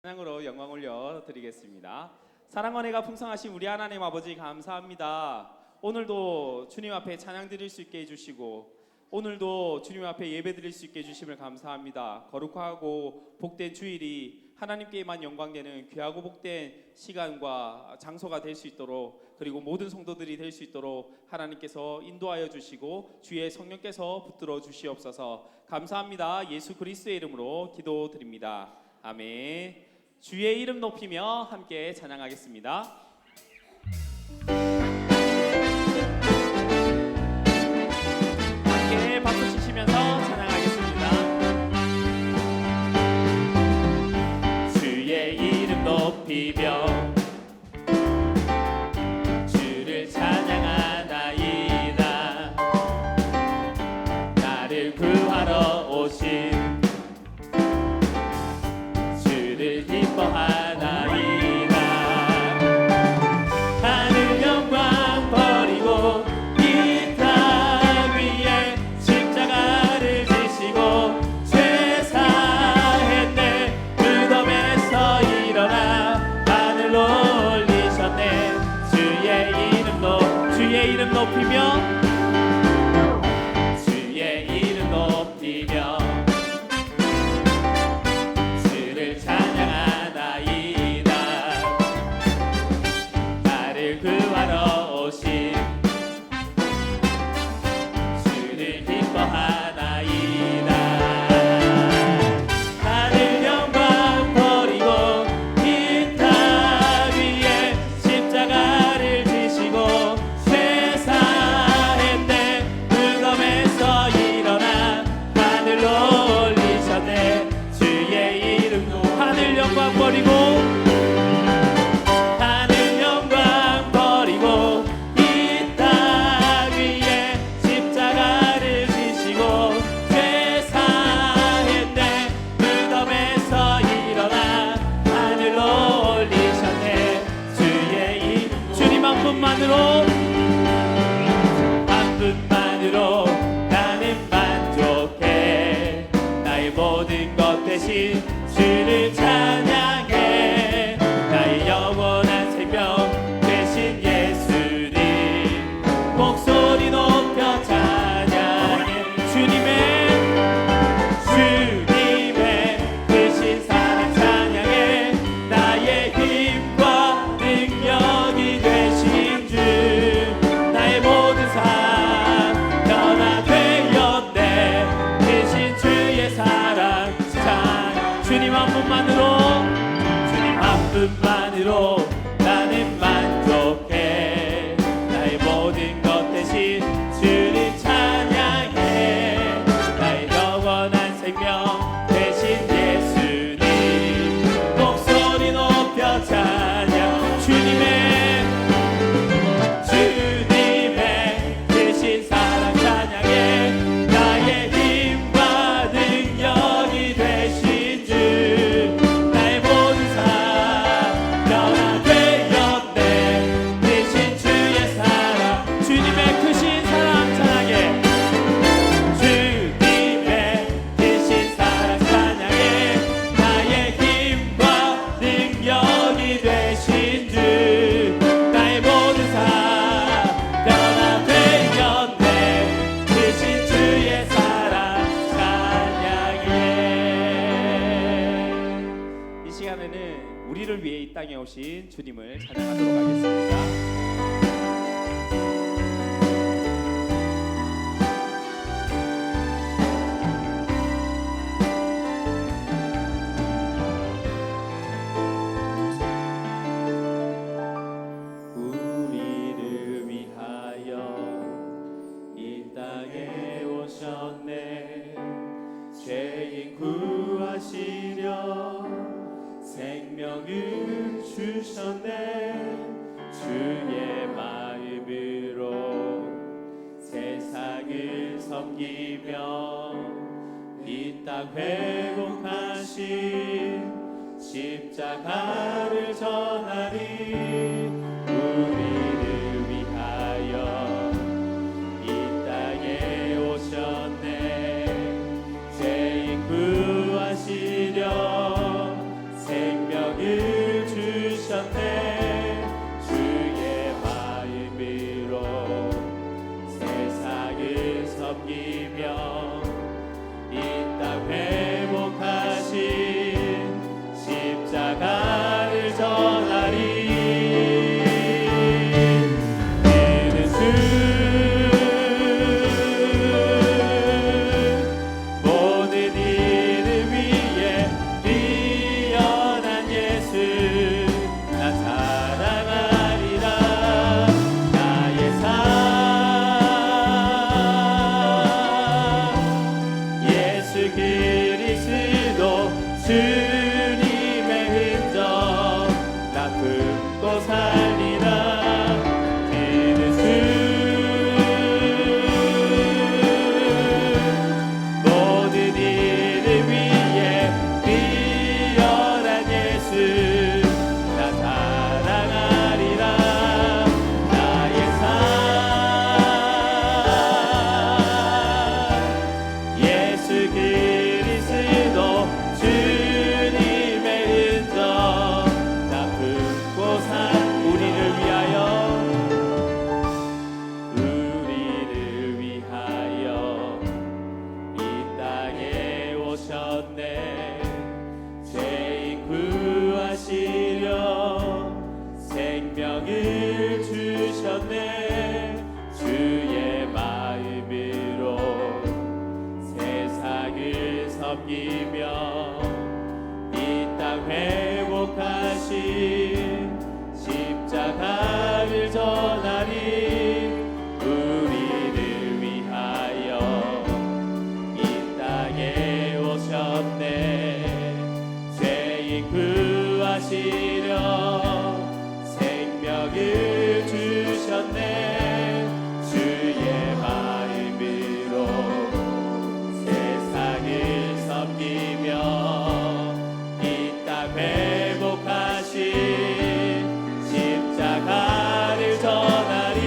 찬양으로 영광 올려 드리겠습니다. 사랑과 은혜가 풍성하신 우리 하나님 아버지 감사합니다. 오늘도 주님 앞에 찬양 드릴 수 있게 해주시고 오늘도 주님 앞에 예배 드릴 수 있게 해주심을 감사합니다. 거룩하고 복된 주일이 하나님께만 영광되는 귀하고 복된 시간과 장소가 될 수 있도록, 그리고 모든 성도들이 될 수 있도록 하나님께서 인도하여 주시고 주의 성령께서 붙들어 주시옵소서. 감사합니다. 예수 그리스도의 이름으로 기도드립니다. 아멘. 주의 이름 높이며 함께 찬양하겠습니다. 함께 박수 치시면서 찬양하겠습니다. 주의 이름 높이며 주를 찬양하나이다. 나를 구하러 오신 기뻐하나이다. 하늘 영광 버리고 이 땅 위에 십자가를 지시고 죄 사했네. 무덤에서 일어나 하늘로 올리셨네. 주의 이름 높이며 주의 이름 높이며 주를 찬양하나이다. 나를 구하러 오신 주를 기뻐하나이다. 하늘 영광 버리고 이 땅 위에 십자가를 지시고 죄 사했네. 무덤에서 일어나 하늘로 올리셨네. 주의 이름도 하늘 영광 버리고 하늘 영광 버리고 이 땅 위에 십자가를 지시고 죄 사했네. 무덤에서 일어나 하늘로 올리셨네. 주의 이름 주님 한 분만으로 나는 만족해. 나의 모든 것 대신 주를 찬양해. 나의 영원한 생명 대신 예수님 목소리 높여 찬양해. 주님의 대신 사랑 찬양해. 나의 힘과 능력이 되신 주 나의 모든 삶 변화되었네. 대신 주의 사랑 찬양. 주님 한 분만으로 나는 만족해. 나의 모든 것 대신 주를 찬양해. 나의 영원한 생명 대신 예수님 목소리 높여 찬양. 주님의 대신 사랑 찬양해. 나의 힘과 능력이 되신 주 나의 모든 삶 변화되었네. 대신 주의 사랑. 주님의 크신 사랑 찬양해. 주님의 대신 사랑 찬양해. 나의 힘과 능력이 되신 주 나의 모든 삶 변화되었네. 대신 주의 사랑 찬양해. 이 시간에는 우리를 위해 이 땅에 오신 주님을 찬양하도록 하겠습니다. 우리를 위하여 이 땅에 오셨네. 죄인 구하시려 생명을 주셨네. 주의 마음으로 세상을 섬기며 이 땅 회복하신 십자가를 전하리. 우리를 위하여 이 땅에 오셨네. 죄인 구하시려 생명 주셨네. 주의 마음으로 세상을 섬기며 이 땅 회복하신 십자가를 전하리. 생명을 주셨네. 주의 마음으로 세상을 섬기며 이 땅 회복하신 십자가를 전하리. 우리를 위하여 이 땅에 오셨네. 죄인 구하시려 생명을 주셨네. 주의 마음으로 세상을 섬기며 이 땅 회복하신 십자가를 전하리.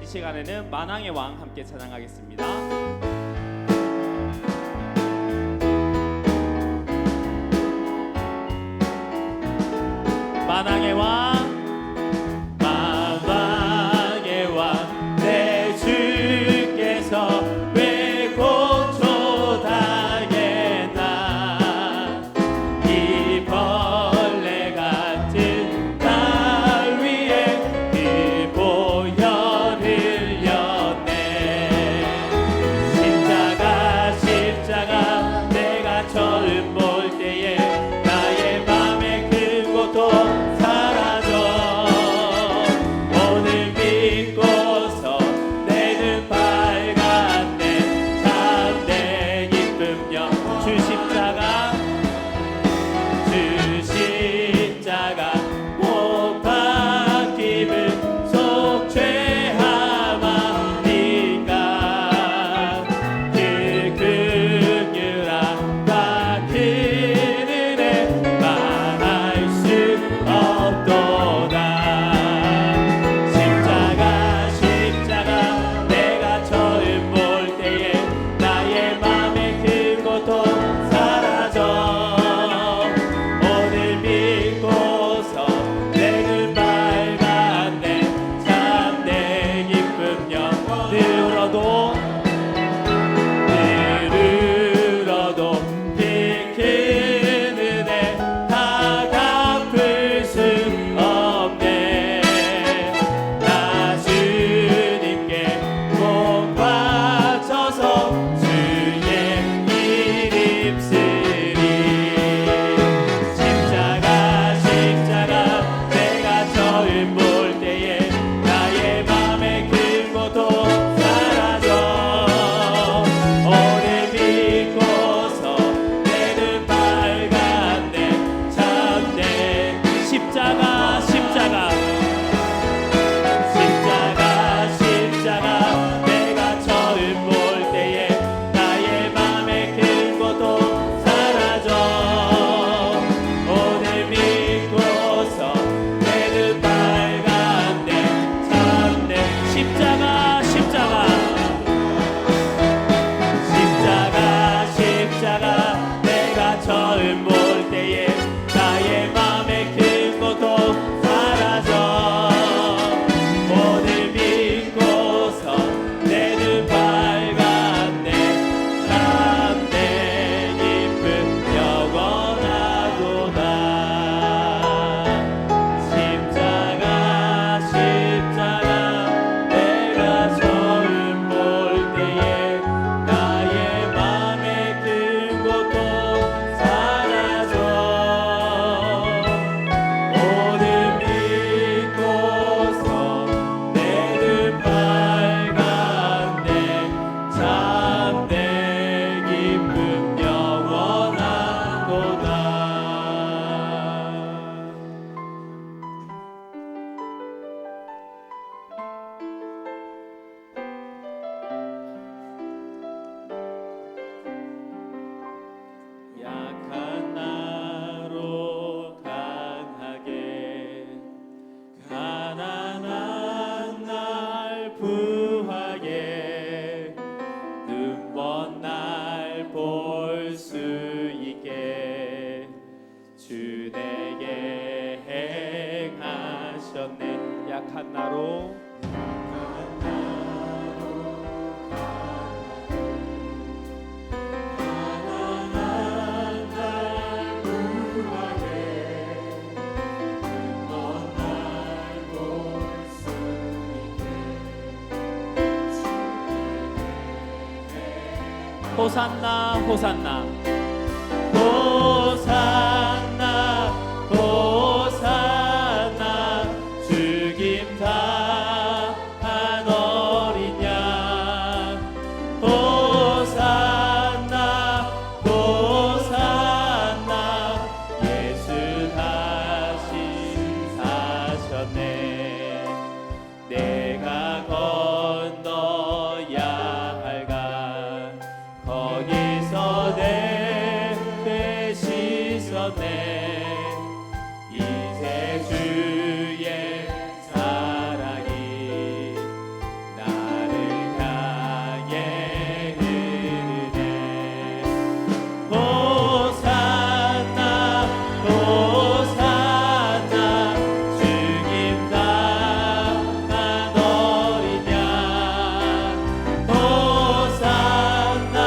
시간에는 만왕의 왕 함께 찬양하겠습니다. 만왕의 왕, 만왕의 왕, 내 주께서 왜 고초당했나. 이 벌레 같은 날 위에 그 보혈 흘렸네. 십자가 내가 처음 볼 수 있게 주 내게 행하셨네. 약한 나로 호산나 호산나 호산나 호산나 죽임 당한 어린 양 호산나 호산나 예수 다시 사셨네. 내가 건너야 할까 거기서 내 대신 섰네. 이제 주의 사랑이 나를 향해 흐르네. 호산나 호산나 죽임 당한 어린 양 호산나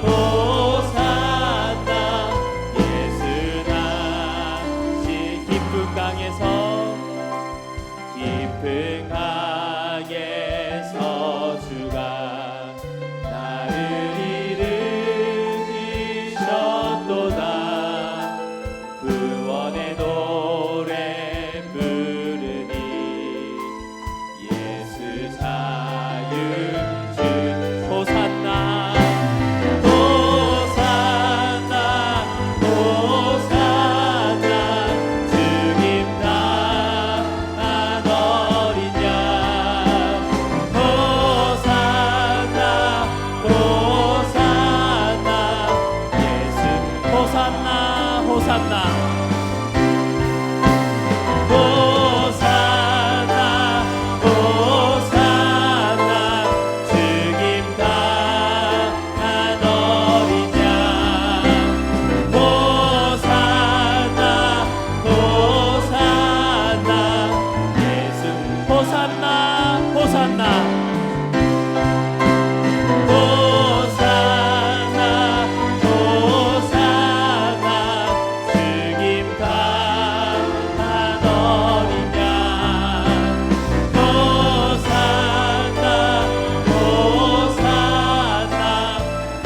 호산나 예수 다시 깊은 강에서 주가 나를 일으키셨도다. 구원의 노래 부르니 예수 사유 주 호산나 호산나 호산나 죽임 당한 어린 양 호산나 호산나 예수 호산나 호산나 호산나 호산나 죽임 당한 어린 양 호산나 호산나 예수 호산나 호산나 호산나 호산나 죽임 당한 어린 양 호산나 호산나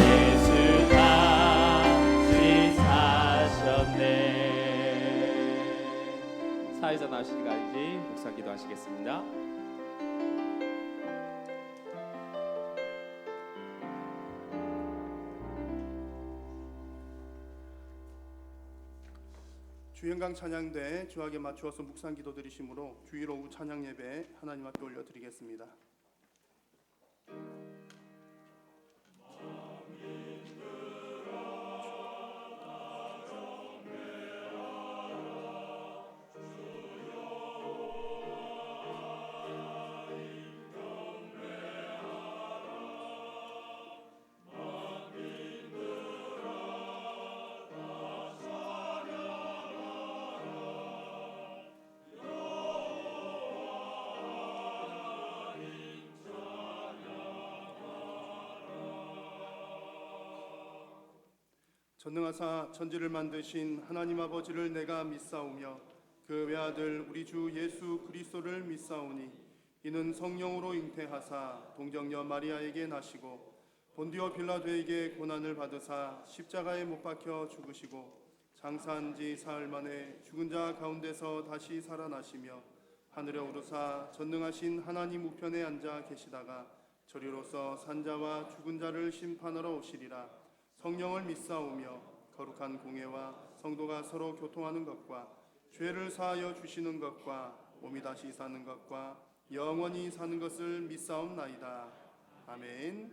예수 다시 사셨네. 사회자 나오시기까지 목사 기도하시겠습니다. 주행강 찬양대 주악에 맞추어서 묵상 기도 드리심으로 주일 오후 찬양 예배 하나님 앞에 올려드리겠습니다. 전능하사 천지를 만드신 하나님 아버지를 내가 믿사오며 그 외아들 우리 주 예수 그리스도를 믿사오니 이는 성령으로 잉태하사 동정녀 마리아에게 나시고 본디오 빌라도에게 고난을 받으사 십자가에 못 박혀 죽으시고 장사한 지 사흘 만에 죽은 자 가운데서 다시 살아나시며 하늘에 오르사 전능하신 하나님 우편에 앉아 계시다가 저리로서 산자와 죽은 자를 심판하러 오시리라. 성령을 믿사오며 거룩한 공회와 성도가 서로 교통하는 것과 죄를 사하여 주시는 것과 몸이 다시 사는 것과 영원히 사는 것을 믿사옵나이다. 아멘.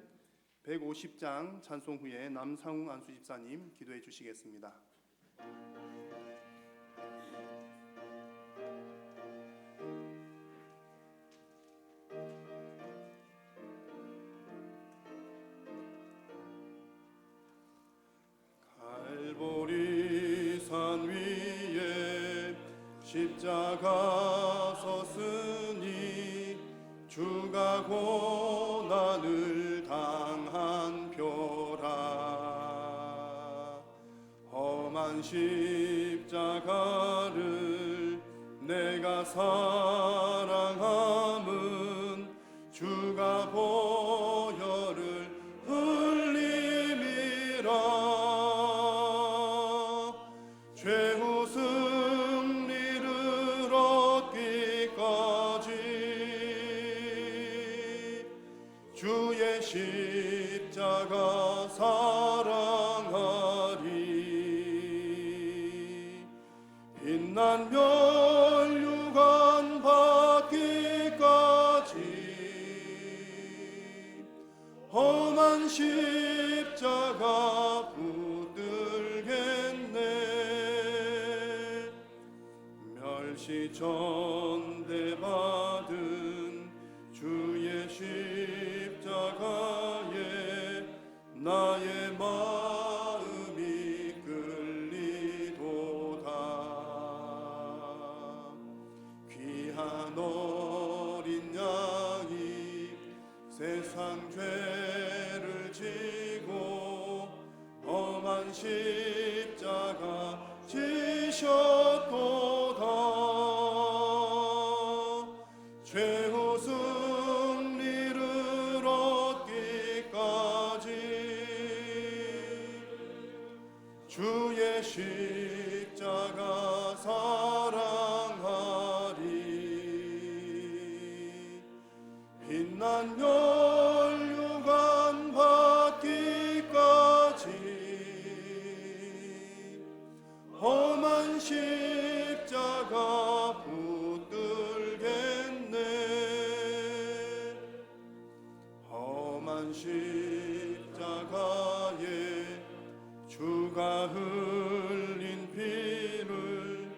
150장 찬송 후에 남상웅 안수집사님 기도해 주시겠습니다. 산 위에 십자가 섰으니 주가 고난을 당한 표라. 험한 십자가를 내가 사랑함은 주가 보혈을 흘림이라. 최후 승리를 얻기까지 주의 십자가 사랑하리. 빛난 멸류관 받기까지 험한 십자가 붙들겠네. 멸시전대받은 주의 십자가에 나의 마음이 끌리도다. 귀한 어린 양이 세상 죄를 지고 험한 십자가 지셨도다. 최후 승리를 얻기까지 주의 십자가 사랑하리. 빛난 멸류관 받기까지 험한 십자가 붙들겠네. 험한 십자가에 주가 흘린 피를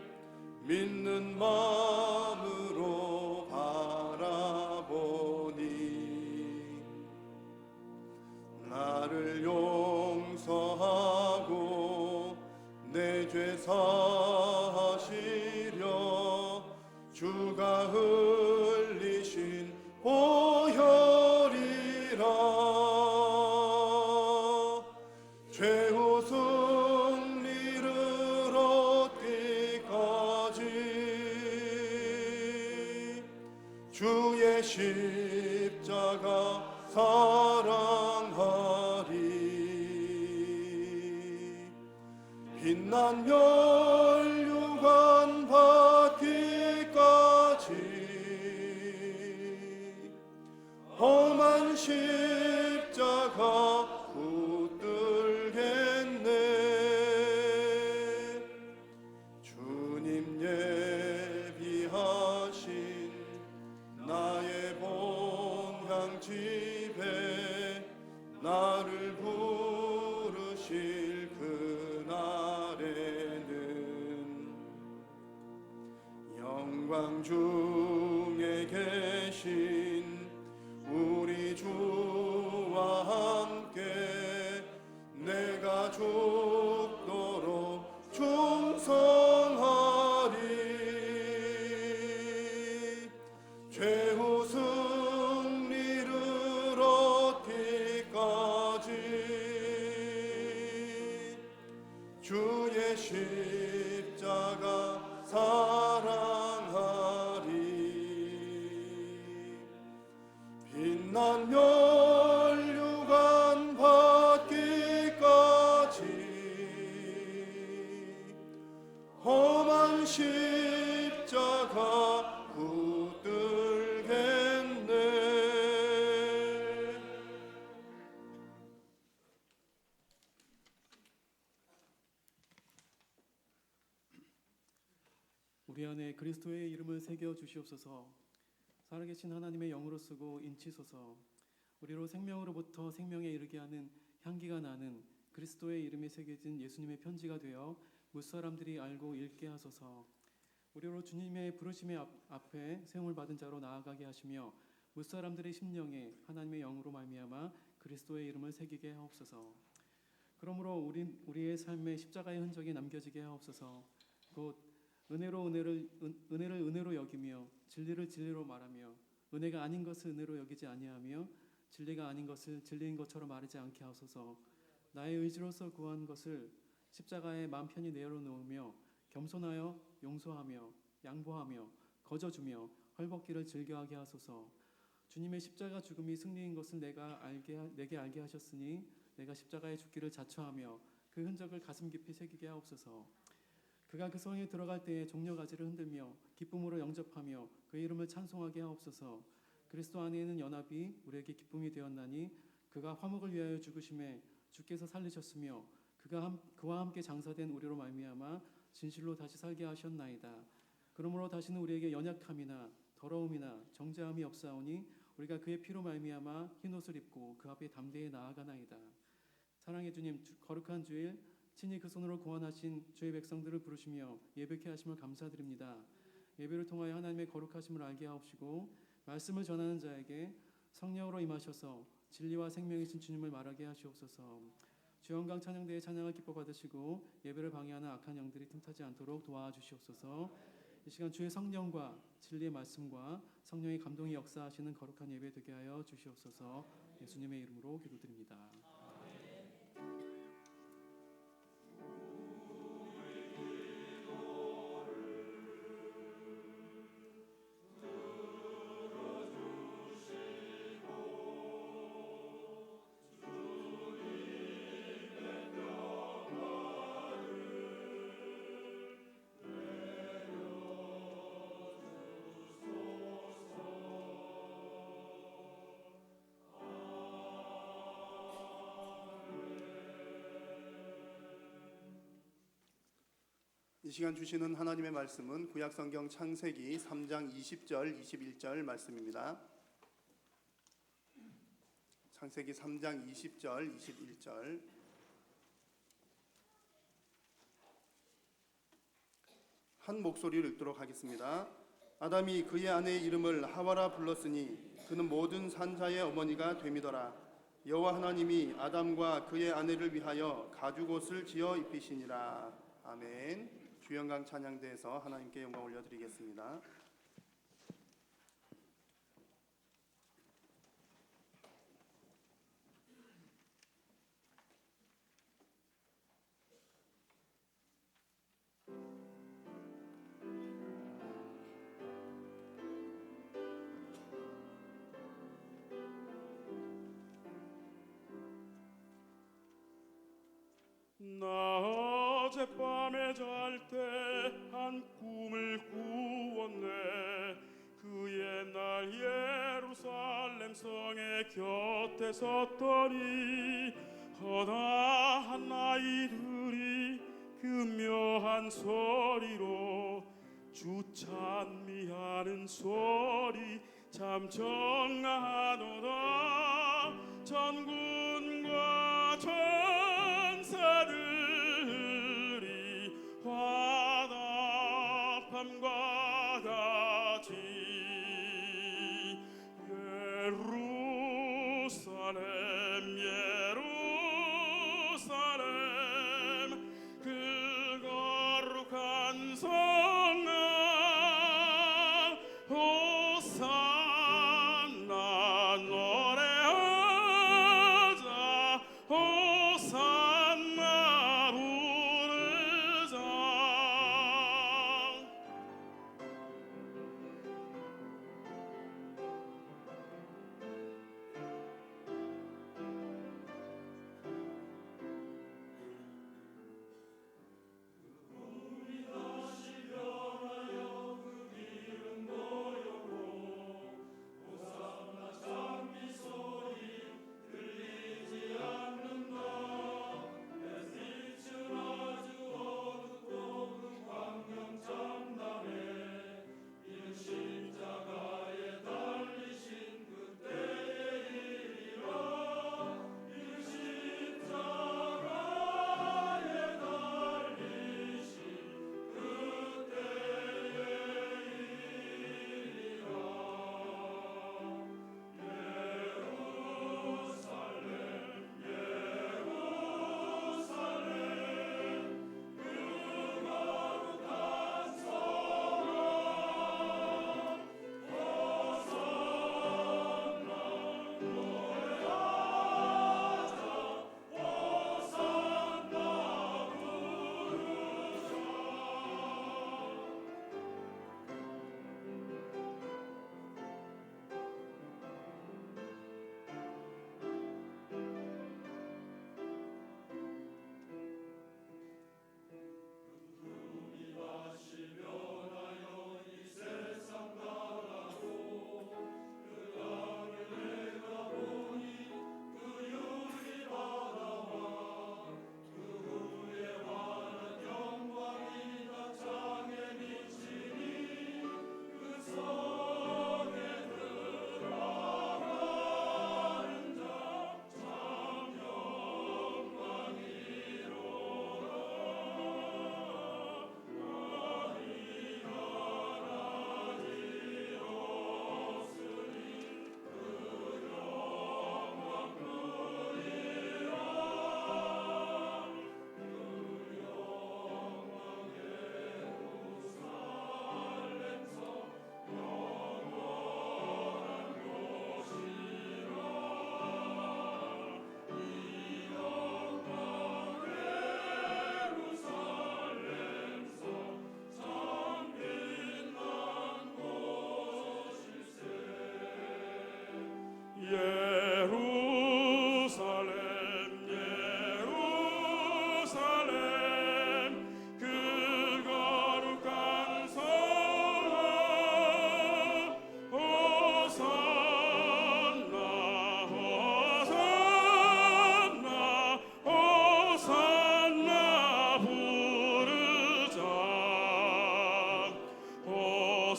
믿는 마음으로 바라보니 나를 용서하고 내 죄 사하시려 주가 흘리신 보혈이라. 최후 승리를 얻기까지 주의 십자가 사랑하리. 빛난 멸류관 받기까지 험한 십자가 붙들겠네. 주님 예비하신 나의 본향 집에 나를 부르실 그날에는 영광 중에 계신 우리 주와 함께 내가 죽도록 충성하리. 최후 승리를 얻기까지 주의 십자가 사랑하리. 빛난 멸류관 받기까지 험한 십자가 붙들겠네. 우리 안에 그리스도의 이름을 새겨 주시옵소서. 살아계신 하나님의 영으로 쓰고 인치소서. 우리로 생명으로부터 생명에 이르게 하는 향기가 나는 그리스도의 이름이 새겨진 예수님의 편지가 되어 무사람들이 알고 읽게 하소서. 우리로 주님의 부르심의 앞에 세움을 받은 자로 나아가게 하시며 무사람들의 심령에 하나님의 영으로 말미암아 그리스도의 이름을 새기게 하옵소서. 그러므로 우리의 삶에 십자가의 흔적이 남겨지게 하옵소서. 곧 은혜를 여기며 진리를 진리로 말하며 은혜가 아닌 것을 은혜로 여기지 아니하며 진리가 아닌 것을 진리인 것처럼 말하지 않게 하소서. 나의 의지로서 구한 것을 십자가에 마음 편히 내려놓으며 겸손하여 용서하며 양보하며 거저주며 헐벗기를 즐겨하게 하소서. 주님의 십자가 죽음이 승리인 것을 내게 알게 하셨으니 내가 십자가에 죽기를 자처하며 그 흔적을 가슴 깊이 새기게 하옵소서. 그가 그 성에 들어갈 때에 종려 가지를 흔들며 기쁨으로 영접하며 그 이름을 찬송하게 하옵소서. 그리스도 안에는 연합이 우리에게 기쁨이 되었나니 그가 화목을 위하여 죽으심에 주께서 살리셨으며 그와 함께 장사된 우리로 말미암아 진실로 다시 살게 하셨나이다. 그러므로 다시는 우리에게 연약함이나 더러움이나 정죄함이 없사오니 우리가 그의 피로 말미암아 흰옷을 입고 그 앞에 담대히 나아가나이다. 사랑의 주님, 거룩한 주일 친히 그 손으로 구원하신 주의 백성들을 부르시며 예배케 하심을 감사드립니다. 예배를 통하여 하나님의 거룩하심을 알게 하옵시고 말씀을 전하는 자에게 성령으로 임하셔서 진리와 생명이신 주님을 말하게 하시옵소서. 주영광 찬양대의 찬양을 기뻐 받으시고 예배를 방해하는 악한 영들이 틈타지 않도록 도와주시옵소서. 이 시간 주의 성령과 진리의 말씀과 성령의 감동이 역사하시는 거룩한 예배 되게 하여 주시옵소서. 예수님의 이름으로 기도드립니다. 이 시간 주시는 하나님의 말씀은 구약성경 창세기 3장 20절 21절 말씀입니다. 창세기 3장 20절 21절 한 목소리를 읽도록 하겠습니다. 아담이 그의 아내의 이름을 하와라 불렀으니 그는 모든 산자의 어머니가 됨이더라. 여호와 하나님이 아담과 그의 아내를 위하여 가죽옷을 지어 입히시니라. 아멘. 주영광 찬양대에서 하나님께 영광 올려드리겠습니다. 나 어젯밤에 잘 때 한 꿈을 꾸었네. 그 옛날 예루살렘 성의 곁에 섰더니 허다한 아이들이 그 묘한 소리로 주 찬미하는 소리 참 정하도다. 전군과 천사들이 화답함과 같이 예루살렘 예루살렘 그 거룩한 성아 호산나 노래하자 호산나 부르자.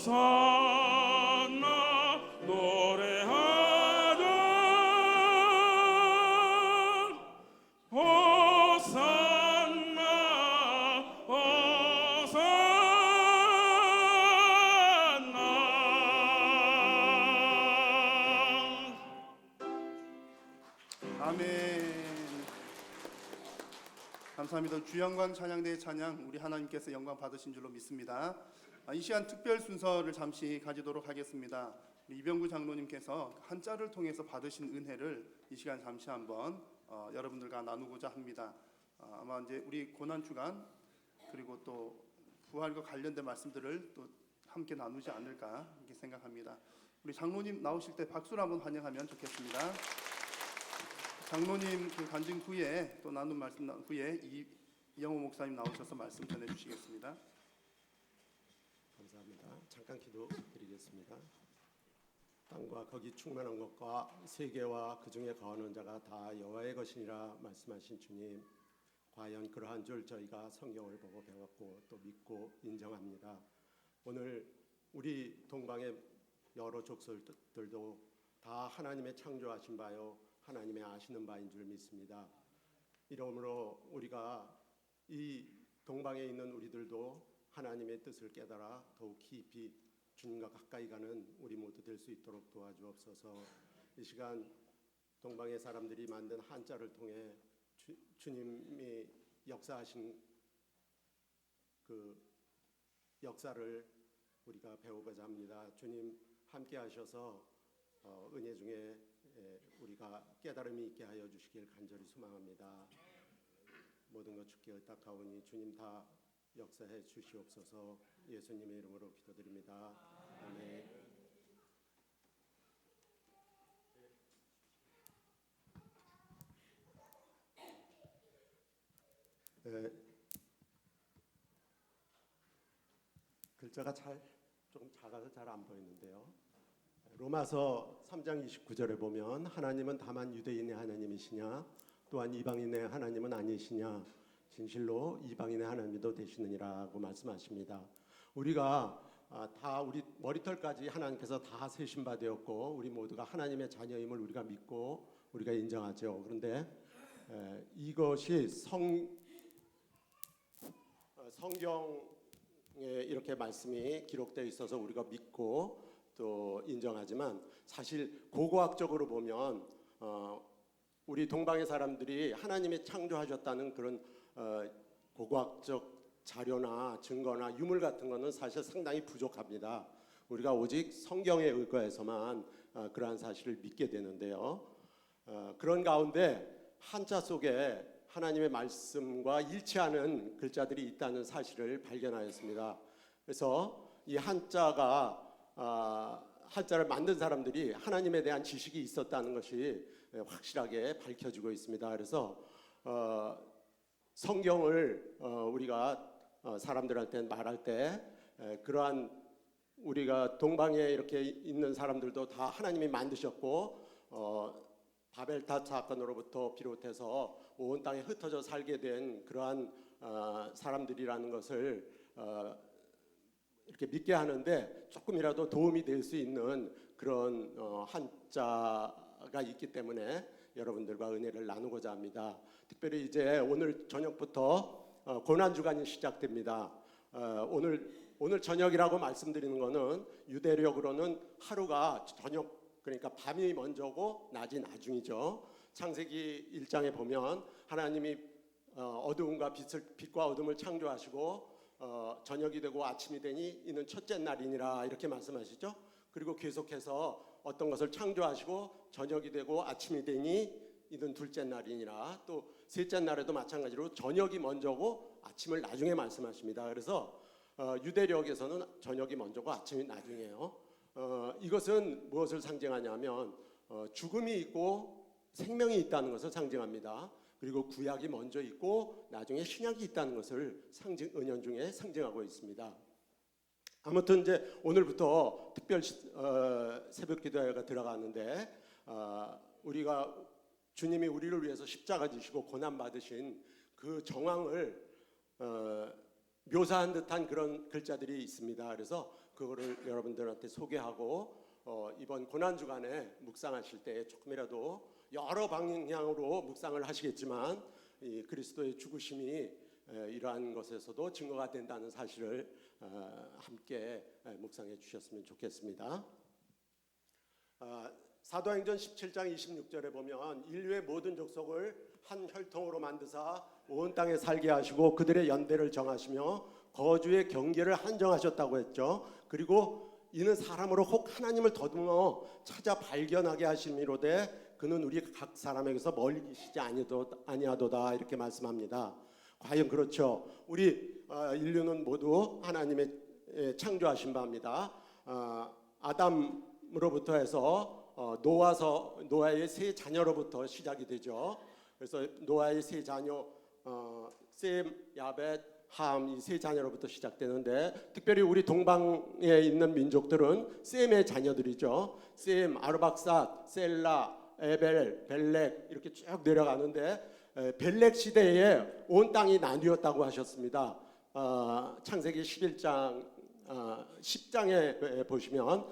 호산나 노래하자 호산나 호산나. 아멘. 감사합니다. 주영광 찬양대의 찬양 우리 하나님께서 영광 받으신 줄로 믿습니다. 이 시간 특별 순서를 잠시 가지도록 하겠습니다. 우리 이병구 장로님께서 한자를 통해서 받으신 은혜를 이 시간 잠시 한번 여러분들과 나누고자 합니다. 아마 이제 우리 고난 주간 그리고 또 부활과 관련된 말씀들을 또 함께 나누지 않을까 이렇게 생각합니다. 우리 장로님 나오실 때 박수로 한번 환영하면 좋겠습니다. 장로님 그 간증 후에 또 나눈 말씀 후에 이영호 목사님 나오셔서 말씀 전해 주시겠습니다. 감사합니다. 잠깐 기도드리겠습니다. 땅과 거기 충만한 것과 세계와 그 중에 거하는 자가 다 여호와의 것이니라 말씀하신 주님, 과연 그러한 줄 저희가 성경을 보고 배웠고 또 믿고 인정합니다. 오늘 우리 동방의 여러 족속들도 다 하나님의 창조하신 바요 하나님의 아시는 바인 줄 믿습니다. 이러므로 우리가 이 동방에 있는 우리들도 하나님의 뜻을 깨달아 더욱 깊이 주님과 가까이 가는 우리 모두 될 수 있도록 도와주옵소서. 이 시간 동방의 사람들이 만든 한자를 통해 주님이 역사하신 그 역사를 우리가 배우고자 합니다. 주님 함께 하셔서 은혜 중에 우리가 깨달음이 있게 하여 주시길 간절히 소망합니다. 모든 것 주께 의탁하오니 주님 다 역사해 주시옵소서. 예수님의 이름으로 기도드립니다. 아멘. 글자가 좀 작아서 잘 안 보이는데요. 로마서 3장 29절에 보면 하나님은 다만 유대인의 하나님이시냐 또한 이방인의 하나님은 아니시냐 진실로 이방인의 하나님도 되시느니라고 말씀하십니다. 우리가 다 우리 머리털까지 하나님께서 다 세신 바 되었고 우리 모두가 하나님의 자녀임을 우리가 믿고 우리가 인정하죠. 그런데 이것이 성경에 이렇게 말씀이 기록되어 있어서 우리가 믿고 또 인정하지만 사실 고고학적으로 보면 우리 동방의 사람들이 하나님이 창조하셨다는 그런 고고학적 자료나 증거나 유물 같은 거는 사실 상당히 부족합니다. 우리가 오직 성경에 의거해서만 그러한 사실을 믿게 되는데요. 그런 가운데 한자 속에 하나님의 말씀과 일치하는 글자들이 있다는 사실을 발견하였습니다. 그래서 이 한자가 한자를 만든 사람들이 하나님에 대한 지식이 있었다는 것이 확실하게 밝혀지고 있습니다. 그래서 성경을 우리가 사람들한테 말할 때 그러한 우리가 동방에 이렇게 있는 사람들도 다 하나님이 만드셨고 바벨탑 사건으로부터 비롯해서 온 땅에 흩어져 살게 된 그러한 사람들이라는 것을 이렇게 믿게 하는데 조금이라도 도움이 될 수 있는 그런 한자가 있기 때문에 여러분들과 은혜를 나누고자 합니다. 특별히 이제 오늘 저녁부터 고난 주간이 시작됩니다. 오늘 저녁이라고 말씀드리는 것은 유대력으로는 하루가 저녁 그러니까 밤이 먼저고 낮이 나중이죠. 창세기 1장에 보면 하나님이 어두움과 빛과 어둠을 창조하시고 저녁이 되고 아침이 되니 이는 첫째 날이니라 이렇게 말씀하시죠. 그리고 계속해서 어떤 것을 창조하시고 저녁이 되고 아침이 되니 이는 둘째 날이니라. 또 셋째 날에도 마찬가지로 저녁이 먼저고 아침을 나중에 말씀하십니다. 그래서 유대력에서는 저녁이 먼저고 아침이 나중이에요. 이것은 무엇을 상징하냐면 죽음이 있고 생명이 있다는 것을 상징합니다. 그리고 구약이 먼저 있고 나중에 신약이 있다는 것을 은연중에 상징하고 있습니다. 아무튼 이제 오늘부터 특별 새벽 기도회가 들어가는데 우리가 주님이 우리를 위해서 십자가 지시고 고난 받으신 그 정황을 묘사한 듯한 그런 글자들이 있습니다. 그래서 그거를 여러분들한테 소개하고 이번 고난 주간에 묵상하실 때 조금이라도 여러 방향으로 묵상을 하시겠지만 이 그리스도의 죽으심이 이러한 것에서도 증거가 된다는 사실을 함께 묵상해 주셨으면 좋겠습니다. 사도행전 17장 26절에 보면 인류의 모든 족속을 한 혈통으로 만드사 온 땅에 살게 하시고 그들의 연대를 정하시며 거주의 경계를 한정하셨다고 했죠. 그리고 이는 사람으로 혹 하나님을 더듬어 찾아 발견하게 하심이로되 그는 우리 각 사람에게서 멀리 계시지 아니하도다 이렇게 말씀합니다. 과연 그렇죠? 우리 인류는 모두 하나님의 창조하신 바입니다. 아담으로부터 해서 노아의 세 자녀로부터 시작이 되죠. 그래서 노아의 세 자녀 셈, 야벳, 함 이 세 자녀로부터 시작되는데 특별히 우리 동방에 있는 민족들은 셈의 자녀들이죠. 셈, 아르박삿, 셀라, 에벨, 벨렉 이렇게 쭉 내려가는데 벨렉 시대에 온 땅이 나뉘었다고 하셨습니다. 창세기 11장 10장에 보시면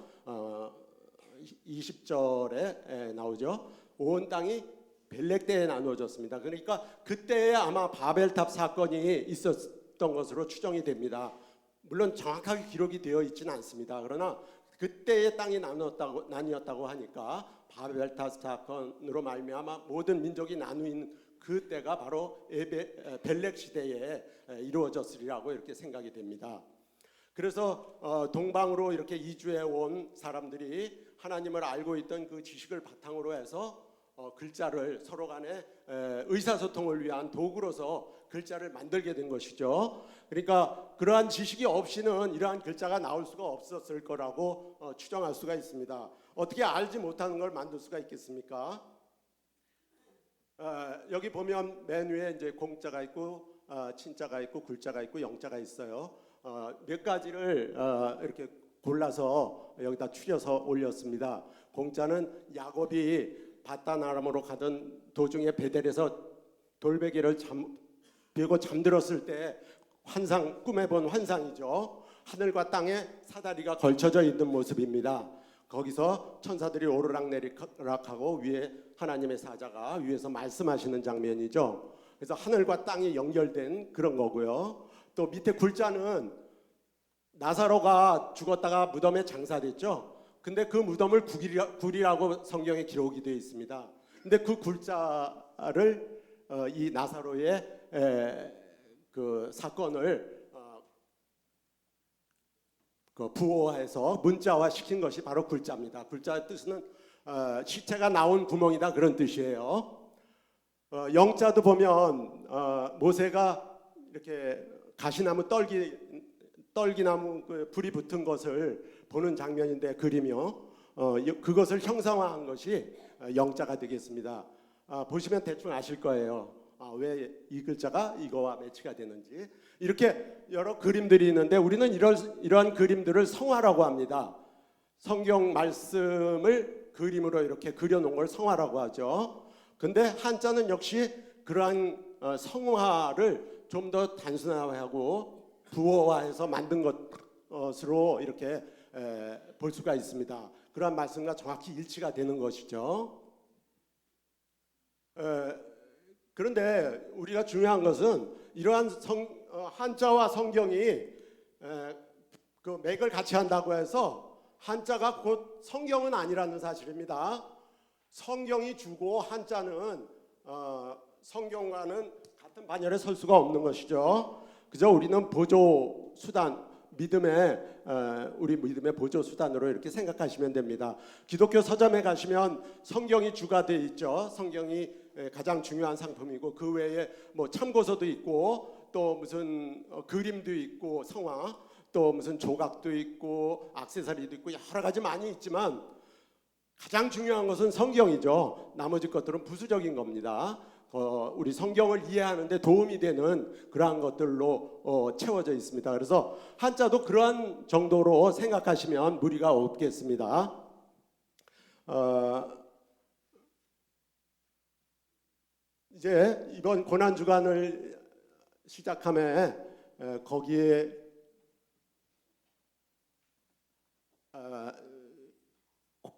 20절에 나오죠. 온 땅이 벨렉 때에 나누어졌습니다. 그러니까 그때에 아마 바벨탑 사건이 있었던 것으로 추정이 됩니다. 물론 정확하게 기록이 되어 있지는 않습니다. 그러나 그때의 땅이 나뉘었다고 하니까 바벨탑 사건으로 말미암아 모든 민족이 나누인 그때가 바로 벨렉 시대에 이루어졌으리라고 이렇게 생각이 됩니다. 그래서 동방으로 이렇게 이주해 온 사람들이 하나님을 알고 있던 그 지식을 바탕으로 해서 글자를 서로 간에 의사소통을 위한 도구로서 글자를 만들게 된 것이죠. 그러니까 그러한 지식이 없이는 이러한 글자가 나올 수가 없었을 거라고 추정할 수가 있습니다. 어떻게 알지 못하는 걸 만들 수가 있겠습니까? 여기 보면 맨 위에 이제 공자가 있고 친자가 있고 굴자가 있고 영자가 있어요. 몇 가지를 이렇게 골라서 여기다 추려서 올렸습니다. 공자는 야곱이 바다나람으로 가던 도중에 베델에서 돌베개를 베고 잠들었을 때 꿈에 본 환상이죠. 하늘과 땅에 사다리가 걸쳐져 있는 모습입니다. 거기서 천사들이 오르락내리락하고 위에 하나님의 사자가 위에서 말씀하시는 장면이죠. 그래서 하늘과 땅이 연결된 그런 거고요. 또 밑에 굴자는 나사로가 죽었다가 무덤에 장사됐죠. 근데 그 무덤을 굴이라고 성경에 기록이 되어 있습니다. 근데 그 굴자를 이 나사로의 그 사건을 그 부호해서 문자화 시킨 것이 바로 굴자입니다. 굴자의 뜻은 시체가 나온 구멍이다 그런 뜻이에요. 영자도 보면 모세가 이렇게 가시나무 떨기나무 그 불이 붙은 것을 보는 장면인데 그리며 그것을 형상화한 것이 영자가 되겠습니다. 보시면 대충 아실 거예요. 왜 이 글자가 이거와 매치가 되는지. 이렇게 여러 그림들이 있는데 우리는 이러한 그림들을 성화라고 합니다. 성경 말씀을 그림으로 이렇게 그려놓은 걸 성화라고 하죠. 근데 한자는 역시 그러한 성화를 좀 더 단순화하고 부호화해서 만든 것으로 이렇게 볼 수가 있습니다. 그러한 말씀과 정확히 일치가 되는 것이죠. 그런데 우리가 중요한 것은 이러한 한자와 성경이 그 맥을 같이 한다고 해서 한자가 곧 성경은 아니라는 사실입니다. 성경이 주고 한자는 성경과는 같은 반열에 설 수가 없는 것이죠. 그저 우리는 보조 수단, 우리 믿음의 보조 수단으로 이렇게 생각하시면 됩니다. 기독교 서점에 가시면 성경이 주가 되어 있죠. 성경이 가장 중요한 상품이고 그 외에 뭐 참고서도 있고 또 무슨 그림도 있고 성화, 또 무슨 조각도 있고 액세서리도 있고 여러 가지 많이 있지만 가장 중요한 것은 성경이죠. 나머지 것들은 부수적인 겁니다. 우리 성경을 이해하는 데 도움이 되는 그러한 것들로 채워져 있습니다. 그래서 한자도 그러한 정도로 생각하시면 무리가 없겠습니다. 이제 이번 고난주간을 시작함에 거기에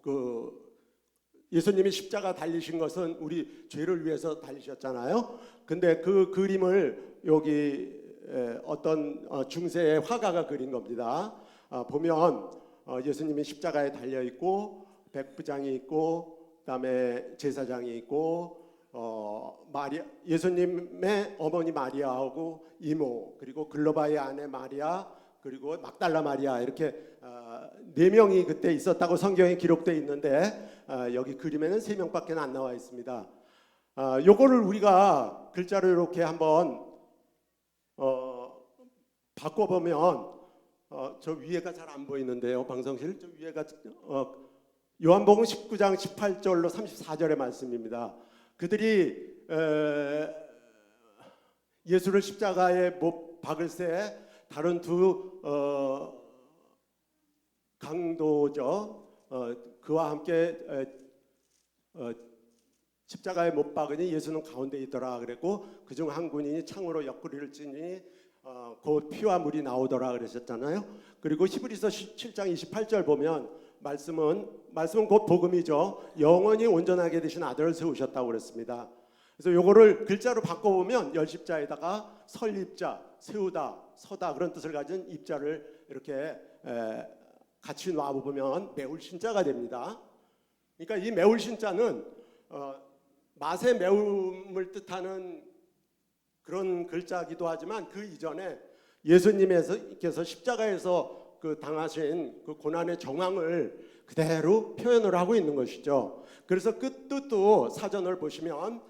그 예수님이 십자가 달리신 것은 우리 죄를 위해서 달리셨잖아요. 근데 그 그림을 여기 어떤 중세의 화가가 그린 겁니다. 보면 예수님이 십자가에 달려 있고 백부장이 있고 그다음에 제사장이 있고 마리아, 예수님의 어머니 마리아하고 이모, 그리고 글로바의 아내 마리아, 그리고 막달라 마리아, 이렇게 네 명이 그때 있었다고 성경에 기록되어 있는데 여기 그림에는 세 명밖에 안 나와 있습니다. 요거를 우리가 글자를 이렇게 한번 바꿔보면 저 위에가 잘 안 보이는데요, 방송실. 저 위에가 요한복음 19장 18절로 34절의 말씀입니다. 그들이 예수를 십자가에 못 박을새 다른 두 강도죠. 그와 함께 십자가에 못 박으니 예수는 가운데 있더라 그랬고, 그중 한 군인이 창으로 옆구리를 찌니 곧 피와 물이 나오더라 그러셨잖아요. 그리고 히브리서 7장 28절 보면 말씀은 곧 복음이죠. 영원히 온전하게 되신 아들을 세우셨다고 그랬습니다. 그래서 요거를 글자로 바꿔보면 열십자에다가 설립자, 세우다, 서다 그런 뜻을 가진 입자를 이렇게 같이 놔보면 매울신자가 됩니다. 그러니까 이 매울신자는 맛의 매움을 뜻하는 그런 글자이기도 하지만 그 이전에 예수님께서 십자가에서 그 당하신 그 고난의 정황을 그대로 표현을 하고 있는 것이죠. 그래서 그 뜻도 사전을 보시면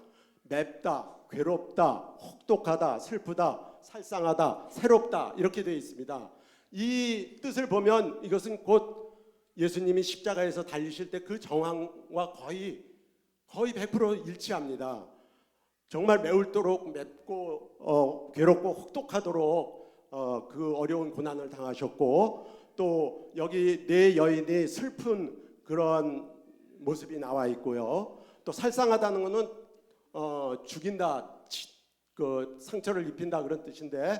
맵다, 괴롭다, 혹독하다, 슬프다, 살상하다, 새롭다 이렇게 되어 있습니다. 이 뜻을 보면 이것은 곧 예수님이 십자가에서 달리실 때 그 정황과 거의 100% 일치합니다. 정말 매울도록 맵고 괴롭고 혹독하도록 그 어려운 고난을 당하셨고, 또 여기 네 여인이 슬픈 그런 모습이 나와 있고요. 또 살상하다는 것은 죽인다, 그 상처를 입힌다 그런 뜻인데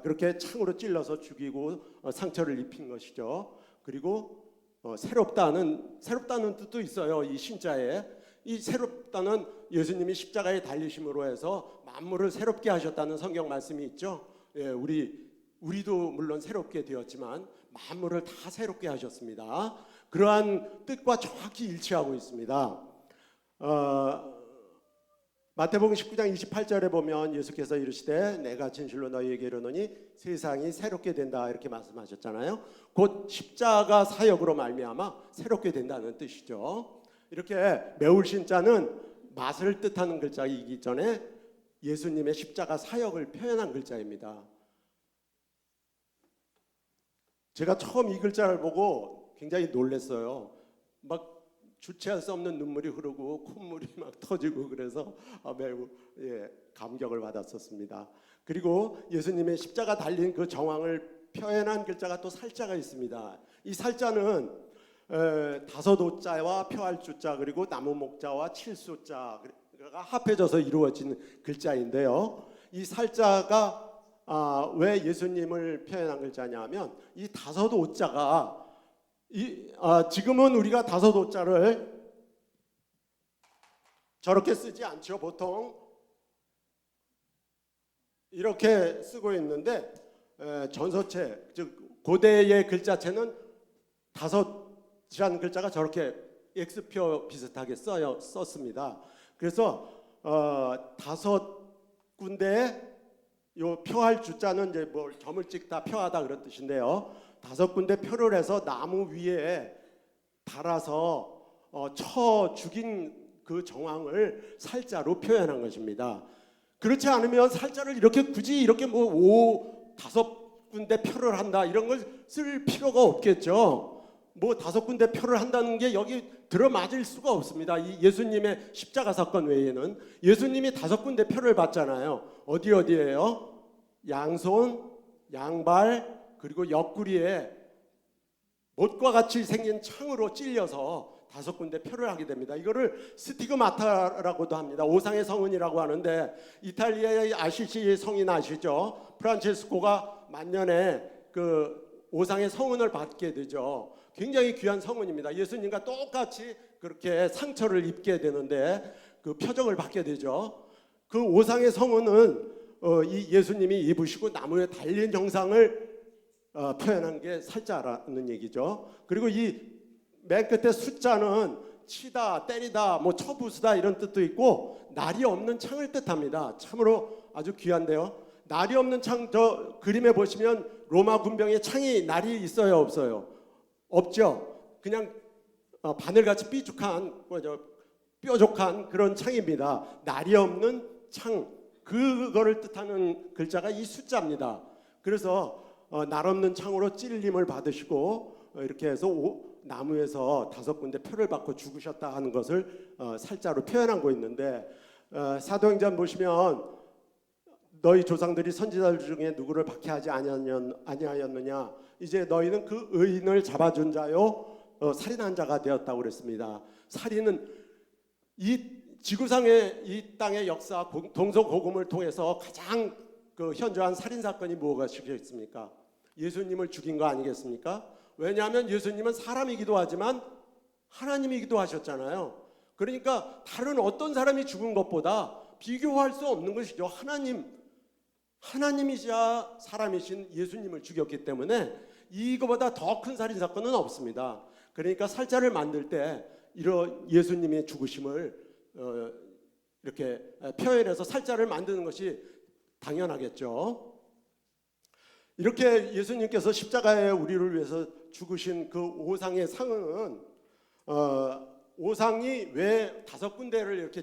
그렇게 창으로 찔러서 죽이고 상처를 입힌 것이죠. 그리고 새롭다는 뜻도 있어요. 이 신자에 이 새롭다는 예수님이 십자가에 달리심으로 해서 만물을 새롭게 하셨다는 성경 말씀이 있죠. 예, 우리도 물론 새롭게 되었지만 만물을 다 새롭게 하셨습니다. 그러한 뜻과 정확히 일치하고 있습니다. 마태복음 19장 28절에 보면 예수께서 이르시되 내가 진실로 너희에게 이르노니 세상이 새롭게 된다 이렇게 말씀하셨잖아요. 곧 십자가 사역으로 말미암아 새롭게 된다는 뜻이죠. 이렇게 매울신자는 맛을 뜻하는 글자이기 전에 예수님의 십자가 사역을 표현한 글자입니다. 제가 처음 이 글자를 보고 굉장히 놀랐어요. 막 주체할 수 없는 눈물이 흐르고 콧물이 막 터지고 그래서 매우 감격을 받았었습니다. 그리고 예수님의 십자가 달린 그 정황을 표현한 글자가 또 살자가 있습니다. 이 살자는 다섯 오자와 표할 주자 그리고 나무 목자와 칠수자가 합해져서 이루어진 글자인데요. 이 살자가 왜 예수님을 표현한 글자냐면 이 다섯 오자가 지금은 우리가 다섯 오자를 저렇게 쓰지 않죠. 보통 이렇게 쓰고 있는데 전서체 즉 고대의 글자체는 다섯이라는 글자가 저렇게 X표 비슷하게 썼습니다. 그래서 다섯 군데에 요 표할 주자는 이제 뭐 점을 찍다 표하다 그런 뜻인데요. 다섯 군데 표를 해서 나무 위에 달아서 쳐 죽인 그 정황을 살자로 표현한 것입니다. 그렇지 않으면 살자를 이렇게 굳이 이렇게 다섯 군데 표를 한다 이런 걸 쓸 필요가 없겠죠. 다섯 군데 표를 한다는 게 여기 들어맞을 수가 없습니다. 이 예수님의 십자가 사건 외에는 예수님이 다섯 군데 표를 받잖아요. 어디에요? 양손, 양발 그리고 옆구리에 못과 같이 생긴 창으로 찔려서 다섯 군데 표를 하게 됩니다. 이거를 스티그마타라고도 합니다. 오상의 성은이라고 하는데 이탈리아의 아시시 성인 아시죠? 프란체스코가 만년에 그 오상의 성은을 받게 되죠. 굉장히 귀한 성은입니다. 예수님과 똑같이 그렇게 상처를 입게 되는데 그 표적을 받게 되죠. 그 오상의 성은은 이 예수님이 입으시고 나무에 달린 형상을 표현한 게 살자라는 얘기죠. 그리고 이 맨 끝에 숫자는 치다, 때리다, 뭐 쳐부수다 이런 뜻도 있고 날이 없는 창을 뜻합니다. 참으로 아주 귀한데요. 날이 없는 창, 저 그림에 보시면 로마 군병의 창이 날이 있어요, 없어요? 없죠. 그냥 바늘같이 뾰족한 그런 창입니다. 날이 없는 창, 그거를 뜻하는 글자가 이 숫자입니다. 그래서 날 없는 창으로 찔림을 받으시고 이렇게 해서 나무에서 5군데 표를 받고 죽으셨다 하는 것을 살자로 표현한 거 있는데, 사도행전 보시면 너희 조상들이 선지자들 중에 누구를 박해하지 아니하였느냐, 이제 너희는 그 의인을 잡아준 자요 살인한 자가 되었다고 그랬습니다. 살인은 이 지구상의 이 땅의 역사 동서고금을 통해서 가장 그 현저한 살인 사건이 무엇이겠습니까? 예수님을 죽인 거 아니겠습니까? 왜냐하면 예수님은 사람이기도 하지만 하나님이기도 하셨잖아요. 그러니까 다른 어떤 사람이 죽은 것보다 비교할 수 없는 것이죠. 하나님이자 사람이신 예수님을 죽였기 때문에 이거보다 더 큰 살인 사건은 없습니다. 그러니까 살자를 만들 때 이런 예수님의 죽으심을 이렇게 표현해서 살자를 만드는 것이 당연하겠죠. 이렇게 예수님께서 십자가에 우리를 위해서 죽으신 그 오상의 상은 오상이 왜 5군데를 이렇게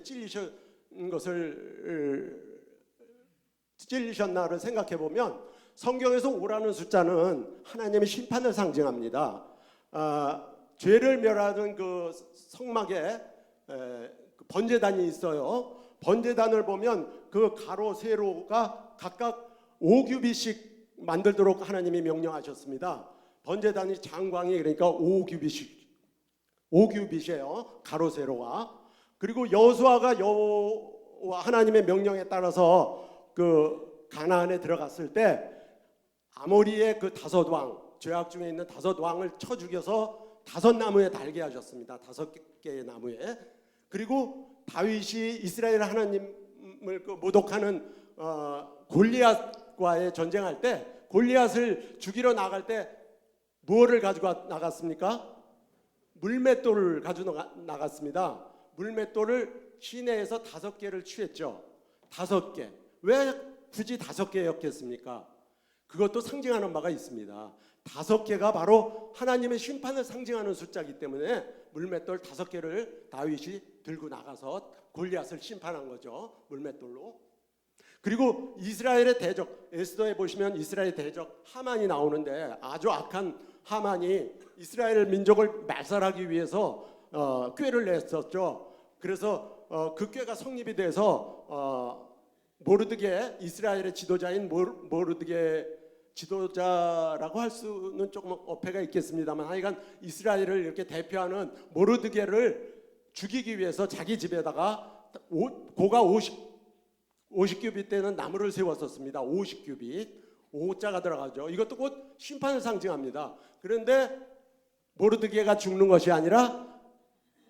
찔리셨나를 생각해 보면 성경에서 5라는 숫자는 하나님의 심판을 상징합니다. 죄를 멸하는 그 성막에 번제단이 있어요. 번제단을 보면 그 가로 세로가 각각 5규빗씩 만들도록 하나님이 명령하셨습니다. 번제단이 장광이 그러니까 5규빗이에요. 가로 세로가. 그리고 여호수아가 여호와 하나님의 명령에 따라서 그 가나안에 들어갔을 때 아모리의 그 5왕, 죄악 중에 있는 5왕을 쳐 죽여서 5나무에 달게 하셨습니다. 5개의 나무에. 그리고 다윗이 이스라엘 하나님을 그 모독하는 골리앗과의 전쟁할 때 골리앗을 죽이러 나갈 때 무엇을 가지고 나갔습니까? 물맷돌을 가지고 나갔습니다. 물맷돌을 시내에서 5개를 취했죠. 5개. 왜 굳이 5개였겠습니까? 그것도 상징하는 바가 있습니다. 5개가 바로 하나님의 심판을 상징하는 숫자이기 때문에 물맷돌 5개를 다윗이 들고 나가서 골리앗을 심판한 거죠. 물맷돌로. 그리고 이스라엘의 대적, 에스더에 보시면 이스라엘의 대적 하만이 나오는데 아주 악한 하만이 이스라엘 민족을 말살하기 위해서 꾀를 냈었죠. 그래서 그 꾀가 성립이 돼서 모르드게, 이스라엘의 지도자인 모르드게 지도자라고 할 수는 조금 어폐가 있겠습니다만 하여간 이스라엘을 이렇게 대표하는 모르드게를 죽이기 위해서 자기 집에다가 고가 50규빗 되는 나무를 세웠었습니다. 50규빗. 5자가 들어가죠. 이것도 곧 심판을 상징합니다. 그런데 모르드게가 죽는 것이 아니라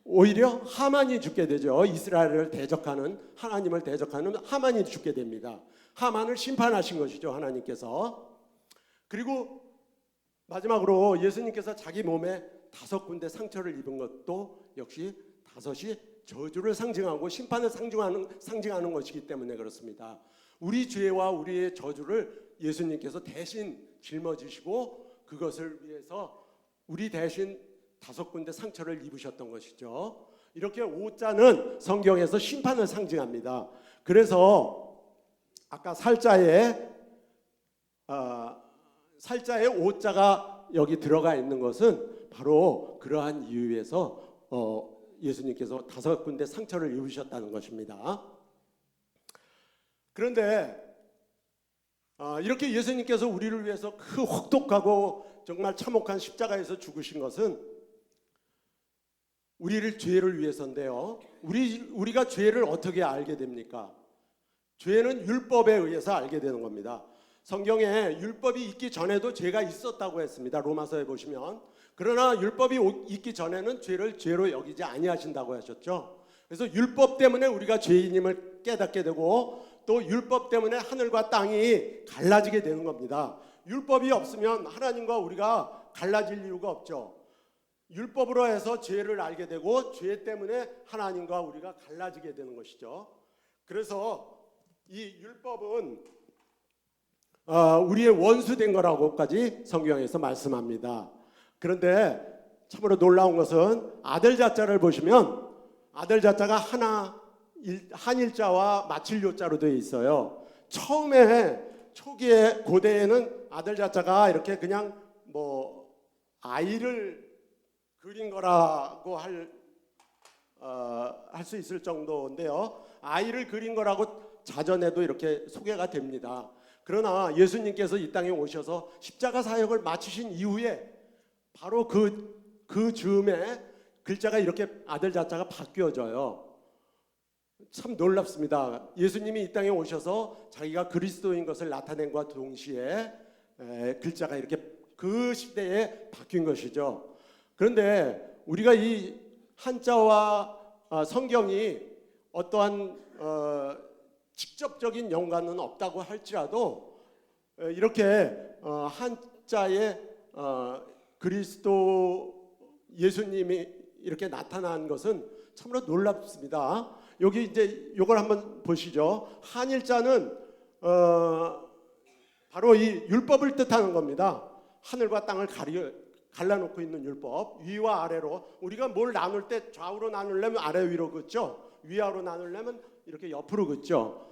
오히려 하만이 죽게 되죠. 이스라엘을 대적하는, 하나님을 대적하는 하만이 죽게 됩니다. 하만을 심판하신 것이죠, 하나님께서. 그리고 마지막으로 예수님께서 자기 몸에 5군데 상처를 입은 것도 역시 5이 저주를 상징하고 심판을 상징하는 것이기 때문에 그렇습니다. 우리 죄와 우리의 저주를 예수님께서 대신 짊어지시고 그것을 위해서 우리 대신 5군데 상처를 입으셨던 것이죠. 이렇게 5자는 성경에서 심판을 상징합니다. 그래서 아까 살자에 5자가 여기 들어가 있는 것은 바로 그러한 이유에서 예수님께서 5군데 상처를 입으셨다는 것입니다. 그런데 이렇게 예수님께서 우리를 위해서 그 혹독하고 정말 참혹한 십자가에서 죽으신 것은 우리를 죄를 위해서인데요. 우리가 죄를 어떻게 알게 됩니까? 죄는 율법에 의해서 알게 되는 겁니다. 성경에 율법이 있기 전에도 죄가 있었다고 했습니다. 로마서에 보시면. 그러나 율법이 있기 전에는 죄를 죄로 여기지 아니하신다고 하셨죠. 그래서 율법 때문에 우리가 죄인임을 깨닫게 되고 또 율법 때문에 하늘과 땅이 갈라지게 되는 겁니다. 율법이 없으면 하나님과 우리가 갈라질 이유가 없죠. 율법으로 해서 죄를 알게 되고 죄 때문에 하나님과 우리가 갈라지게 되는 것이죠. 그래서 이 율법은 우리의 원수된 거라고까지 성경에서 말씀합니다. 그런데 참으로 놀라운 것은 아들 자자를 보시면 아들 자자가 한일자와 마칠 요자로 되어 있어요. 초기에 고대에는 아들 자자가 이렇게 그냥 뭐 아이를 그린 거라고 할 수 있을 정도인데요. 아이를 그린 거라고 자전에도 이렇게 소개가 됩니다. 그러나 예수님께서 이 땅에 오셔서 십자가 사역을 마치신 이후에 바로 그 즈음에 글자가 이렇게 아들 자자가 바뀌어져요. 참 놀랍습니다. 예수님이 이 땅에 오셔서 자기가 그리스도인 것을 나타낸 것과 동시에 글자가 이렇게 그 시대에 바뀐 것이죠. 그런데 우리가 이 한자와 성경이 어떠한 직접적인 연관은 없다고 할지라도 이렇게 한자에 그리스도 예수님이 이렇게 나타난 것은 참으로 놀랍습니다. 여기 이제 이걸 한번 보시죠. 한일자는 바로 이 율법을 뜻하는 겁니다. 하늘과 땅을 갈라놓고 있는 율법, 위와 아래로. 우리가 뭘 나눌 때 좌우로 나누려면 아래 위로 긋죠. 위아래로 나누려면 이렇게 옆으로 긋죠.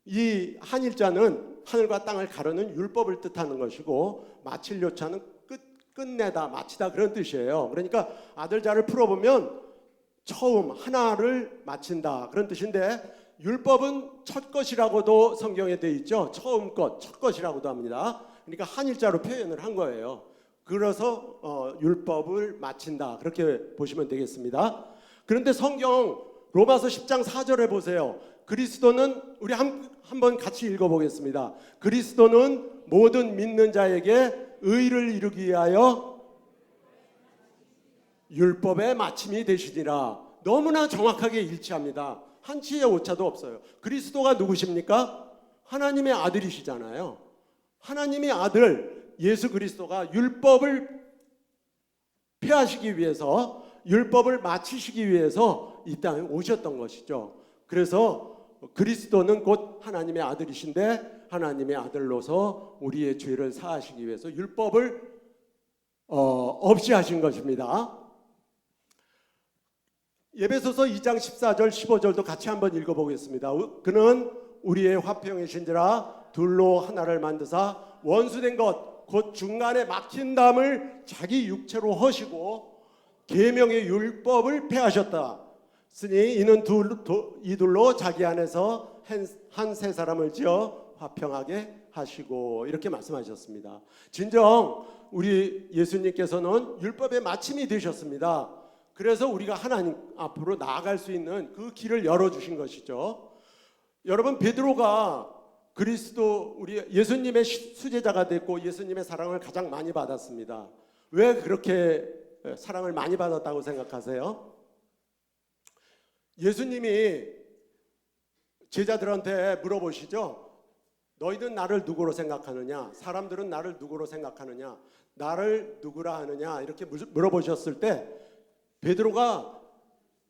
이 한일자는 하늘과 땅을 가르는 율법을 뜻하는 것이고 마칠요자는 끝내다, 마치다 그런 뜻이에요. 그러니까 아들자를 풀어보면 처음 하나를 마친다 그런 뜻인데 율법은 첫 것이라고도 성경에 되어 있죠. 처음 것, 첫 것이라고도 합니다. 그러니까 한일자로 표현을 한 거예요. 그래서 율법을 마친다 그렇게 보시면 되겠습니다. 그런데 성경 로마서 10장 4절에 보세요. 그리스도는 우리 한번 같이 읽어보겠습니다. 그리스도는 모든 믿는 자에게 의를 이루기 위하여 율법의 마침이 되시니라. 너무나 정확하게 일치합니다. 한치의 오차도 없어요. 그리스도가 누구십니까? 하나님의 아들이시잖아요. 하나님의 아들 예수 그리스도가 율법을 폐하시기 위해서 율법을 마치시기 위해서 이 땅에 오셨던 것이죠. 그래서 그리스도는 곧 하나님의 아들이신데 하나님의 아들로서 우리의 죄를 사하시기 위해서 율법을 없이 하신 것입니다. 에베소서 2장 14절 15절도 같이 한번 읽어보겠습니다. 그는 우리의 화평이신지라 둘로 하나를 만드사 원수된 것 곧 중간에 막힌 담을 자기 육체로 허시고 계명의 율법을 폐하셨다. 쓰니 이는 이둘로 자기 안에서 한 세 사람을 지어 화평하게 하시고 이렇게 말씀하셨습니다. 진정 우리 예수님께서는 율법의 마침이 되셨습니다. 그래서 우리가 하나님 앞으로 나아갈 수 있는 그 길을 열어주신 것이죠. 여러분 베드로가 그리스도 우리 예수님의 수제자가 됐고 예수님의 사랑을 가장 많이 받았습니다. 왜 그렇게 사랑을 많이 받았다고 생각하세요? 예수님이 제자들한테 물어보시죠. 너희는 나를 누구로 생각하느냐? 사람들은 나를 누구로 생각하느냐? 나를 누구라 하느냐? 이렇게 물어보셨을 때 베드로가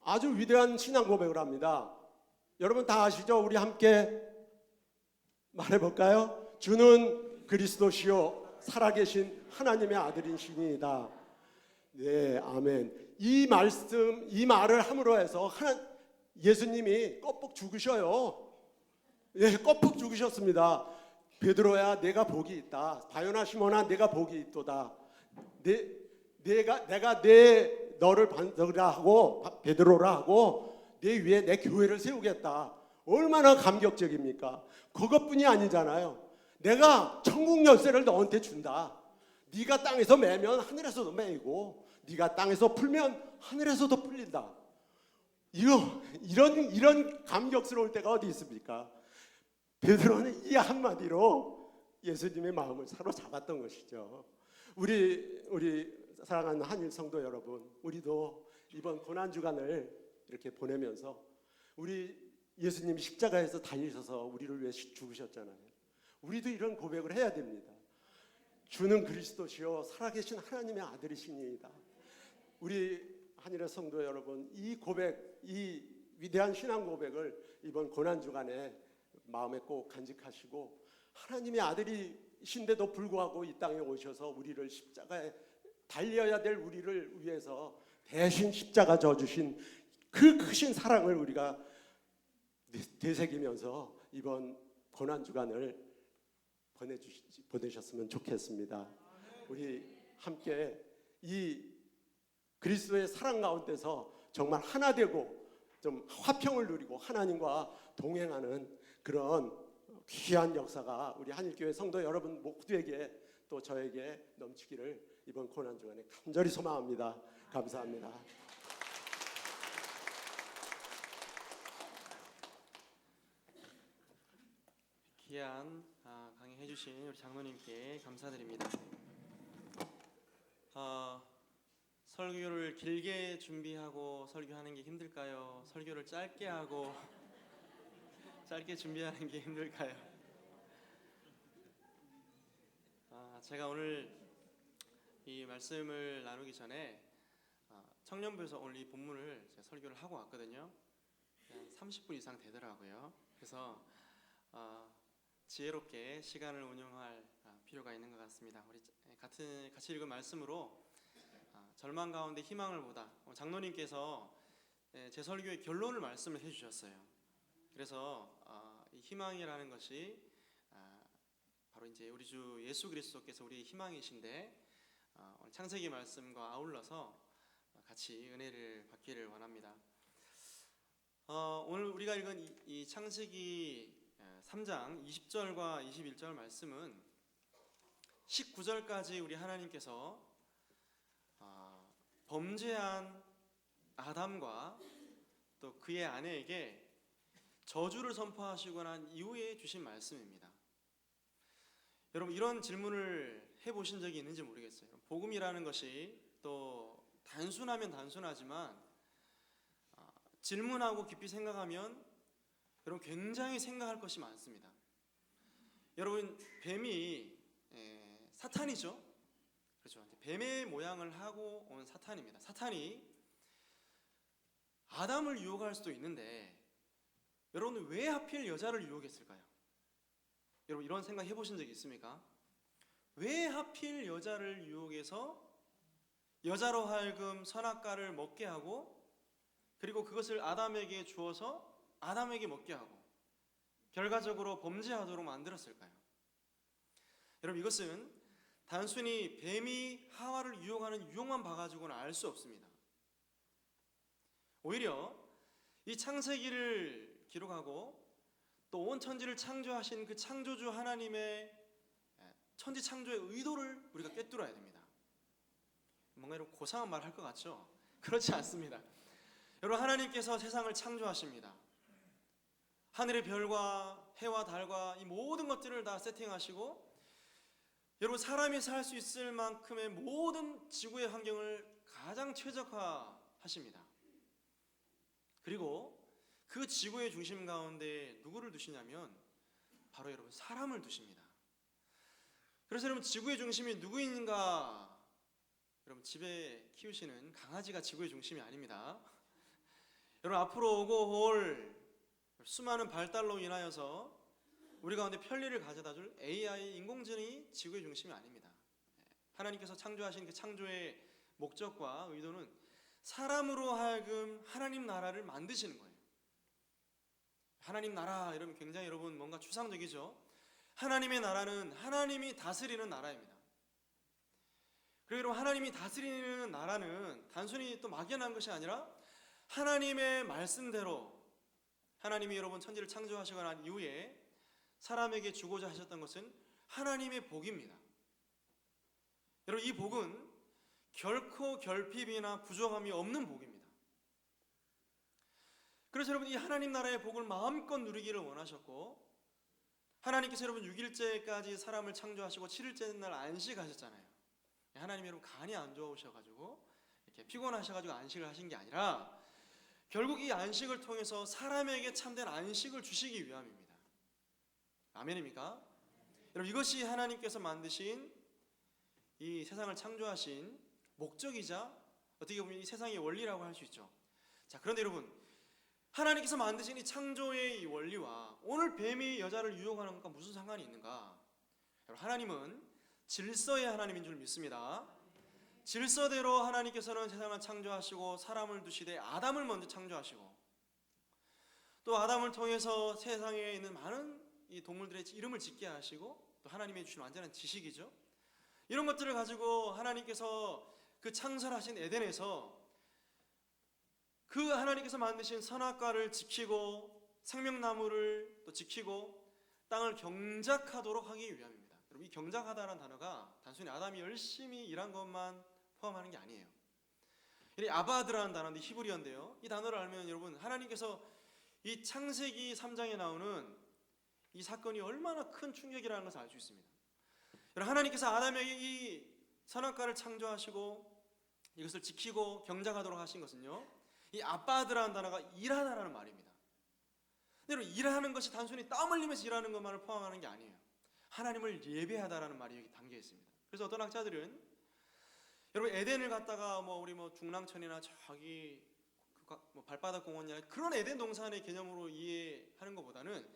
아주 위대한 신앙 고백을 합니다. 여러분 다 아시죠? 우리 함께 말해볼까요? 주는 그리스도시요 살아계신 하나님의 아들이시니이다. 네, 아멘. 이 말씀, 이 말을 함으로 해서 예수님이 껍벅 죽으셔요. 예, 껍벅 죽으셨습니다. 베드로야, 내가 복이 있다. 바요나 시몬아, 내가 복이 있도다. 내가 너를 반석이라 하고 베드로라 하고 내 위에 내 교회를 세우겠다. 얼마나 감격적입니까? 그것뿐이 아니잖아요. 내가 천국 열쇠를 너한테 준다. 네가 땅에서 매면 하늘에서도 매이고 네가 땅에서 풀면 하늘에서도 풀린다. 이런 감격스러울 때가 어디 있습니까? 베드로는 이 한마디로 예수님의 마음을 사로잡았던 것이죠. 우리 사랑하는 한일 성도 여러분, 우리도 이번 고난 주간을 이렇게 보내면서 우리 예수님이 십자가에서 달리셔서 우리를 위해 죽으셨잖아요. 우리도 이런 고백을 해야 됩니다. 주는 그리스도시요 살아계신 하나님의 아들이시니이다. 우리 한일의 성도 여러분, 이 고백, 이 위대한 신앙 고백을 이번 고난 주간에 마음에 꼭 간직하시고, 하나님의 아들이신데도 불구하고 이 땅에 오셔서 우리를 십자가에 달려야 될 우리를 위해서 대신 십자가 져주신 그 크신 사랑을 우리가 되새기면서 이번 고난 주간을 보내셨으면 좋겠습니다. 우리 함께 이 그리스도의 사랑 가운데서 정말 하나 되고 좀 화평을 누리고 하나님과 동행하는 그런 귀한 역사가 우리 한일교회 성도 여러분 모두에게 또 저에게 넘치기를 이번 고난 주간에 간절히 소망합니다. 감사합니다. 귀한 강의해 주신 우리 장로님께 감사드립니다. 설교를 길게 준비하고 설교하는 게 힘들까요? 설교를 짧게 하고 짧게 준비하는 게 힘들까요? 제가 오늘 이 말씀을 나누기 전에 청년부에서 오늘 이 본문을 제가 설교를 하고 왔거든요. 한 30분 이상 되더라고요. 그래서 지혜롭게 시간을 운영할 필요가 있는 것 같습니다. 우리 같이 읽은 말씀으로 절망 가운데 희망을 보다, 장로님께서 제 설교의 결론을 말씀을 해주셨어요. 그래서 이 희망이라는 것이 바로 이제 우리 주 예수 그리스도께서 우리의 희망이신데, 오늘 창세기 말씀과 아울러서 같이 은혜를 받기를 원합니다. 오늘 우리가 읽은 이 창세기 3장 20절과 21절 말씀은 19절까지 우리 하나님께서 범죄한 아담과 또 그의 아내에게 저주를 선포하시고 난 이후에 주신 말씀입니다. 여러분, 이런 질문을 해보신 적이 있는지 모르겠어요. 복음이라는 것이 또 단순하면 단순하지만 질문하고 깊이 생각하면 여러분 굉장히 생각할 것이 많습니다. 여러분, 뱀이 사탄이죠. 그렇죠. 뱀의 모양을 하고 온 사탄입니다. 사탄이 아담을 유혹할 수도 있는데 여러분 왜 하필 여자를 유혹했을까요? 여러분 이런 생각 해보신 적 있습니까? 왜 하필 여자를 유혹해서 여자로 하여금 선악과를 먹게 하고, 그리고 그것을 아담에게 주어서 아담에게 먹게 하고 결과적으로 범죄하도록 만들었을까요? 여러분, 이것은 단순히 뱀이 하와를 유혹하는 유혹만 봐가지고는 알 수 없습니다. 오히려 이 창세기를 기록하고 또 온 천지를 창조하신 그 창조주 하나님의 천지 창조의 의도를 우리가 꿰뚫어야 됩니다. 뭔가 이런 고상한 말 할 것 같죠? 그렇지 않습니다. 여러분, 하나님께서 세상을 창조하십니다. 하늘의 별과 해와 달과 이 모든 것들을 다 세팅하시고, 여러분 사람이 살 수 있을 만큼의 모든 지구의 환경을 가장 최적화하십니다. 그리고 그 지구의 중심 가운데 누구를 두시냐면 바로 여러분 사람을 두십니다. 그래서 여러분 지구의 중심이 누구인가? 여러분 집에 키우시는 강아지가 지구의 중심이 아닙니다. 여러분 앞으로 오고 올 수많은 발달로 인하여서 우리 가운데 편리를 가져다줄 AI, 인공지능이 지구의 중심이 아닙니다. 하나님께서 창조하신 그 창조의 목적과 의도는 사람으로 하여금 하나님 나라를 만드시는 거예요. 하나님 나라 이러면 굉장히 여러분 뭔가 추상적이죠. 하나님의 나라는 하나님이 다스리는 나라입니다. 그리고 여러분 하나님이 다스리는 나라는 단순히 또 막연한 것이 아니라 하나님의 말씀대로, 하나님이 여러분 천지를 창조하시고 난 이후에 사람에게 주고자 하셨던 것은 하나님의 복입니다. 여러분 이 복은 결코 결핍이나 부족함이 없는 복입니다. 그래서 여러분 이 하나님 나라의 복을 마음껏 누리기를 원하셨고, 하나님께서 여러분 6일째까지 사람을 창조하시고 7일째 날 안식하셨잖아요. 하나님이 여러분 간이 안 좋으셔가지고 이렇게 피곤하셔가지고 안식을 하신 게 아니라 결국 이 안식을 통해서 사람에게 참된 안식을 주시기 위함입니다. 아멘입니까? 여러분 이것이 하나님께서 만드신 이 세상을 창조하신 목적이자 어떻게 보면 이 세상의 원리라고 할 수 있죠. 자, 그런데 여러분 하나님께서 만드신 이 창조의 이 원리와 오늘 뱀이 여자를 유혹하는 것과 무슨 상관이 있는가? 여러분 하나님은 질서의 하나님인 줄 믿습니다. 질서대로 하나님께서는 세상을 창조하시고 사람을 두시되 아담을 먼저 창조하시고 또 아담을 통해서 세상에 있는 많은 이 동물들의 이름을 짓게 하시고 또 하나님이 주신 완전한 지식이죠. 이런 것들을 가지고 하나님께서 그 창설하신 에덴에서 그 하나님께서 만드신 선악과를 지키고 생명나무를 또 지키고 땅을 경작하도록 하기 위함입니다. 여러분 이 경작하다라는 단어가 단순히 아담이 열심히 일한 것만 포함하는 게 아니에요. 이 아바드라는 단어인데 히브리어인데요. 이 단어를 알면 여러분 하나님께서 이 창세기 3장에 나오는 이 사건이 얼마나 큰 충격이라는 것을 알 수 있습니다. 여러분 하나님께서 아담에게 이 선악과를 창조하시고 이것을 지키고 경작하도록 하신 것은요. 이 아바드라는 단어가 일하다라는 말입니다. 근데 여러분 일하는 것이 단순히 땀 흘리면서 일하는 것만을 포함하는 게 아니에요. 하나님을 예배하다라는 말이 여기 담겨 있습니다. 그래서 어떤 학자들은 여러분 에덴을 갔다가 우리 중랑천이나 저기 발바닥 공원이나 그런 에덴 동산의 개념으로 이해하는 것보다는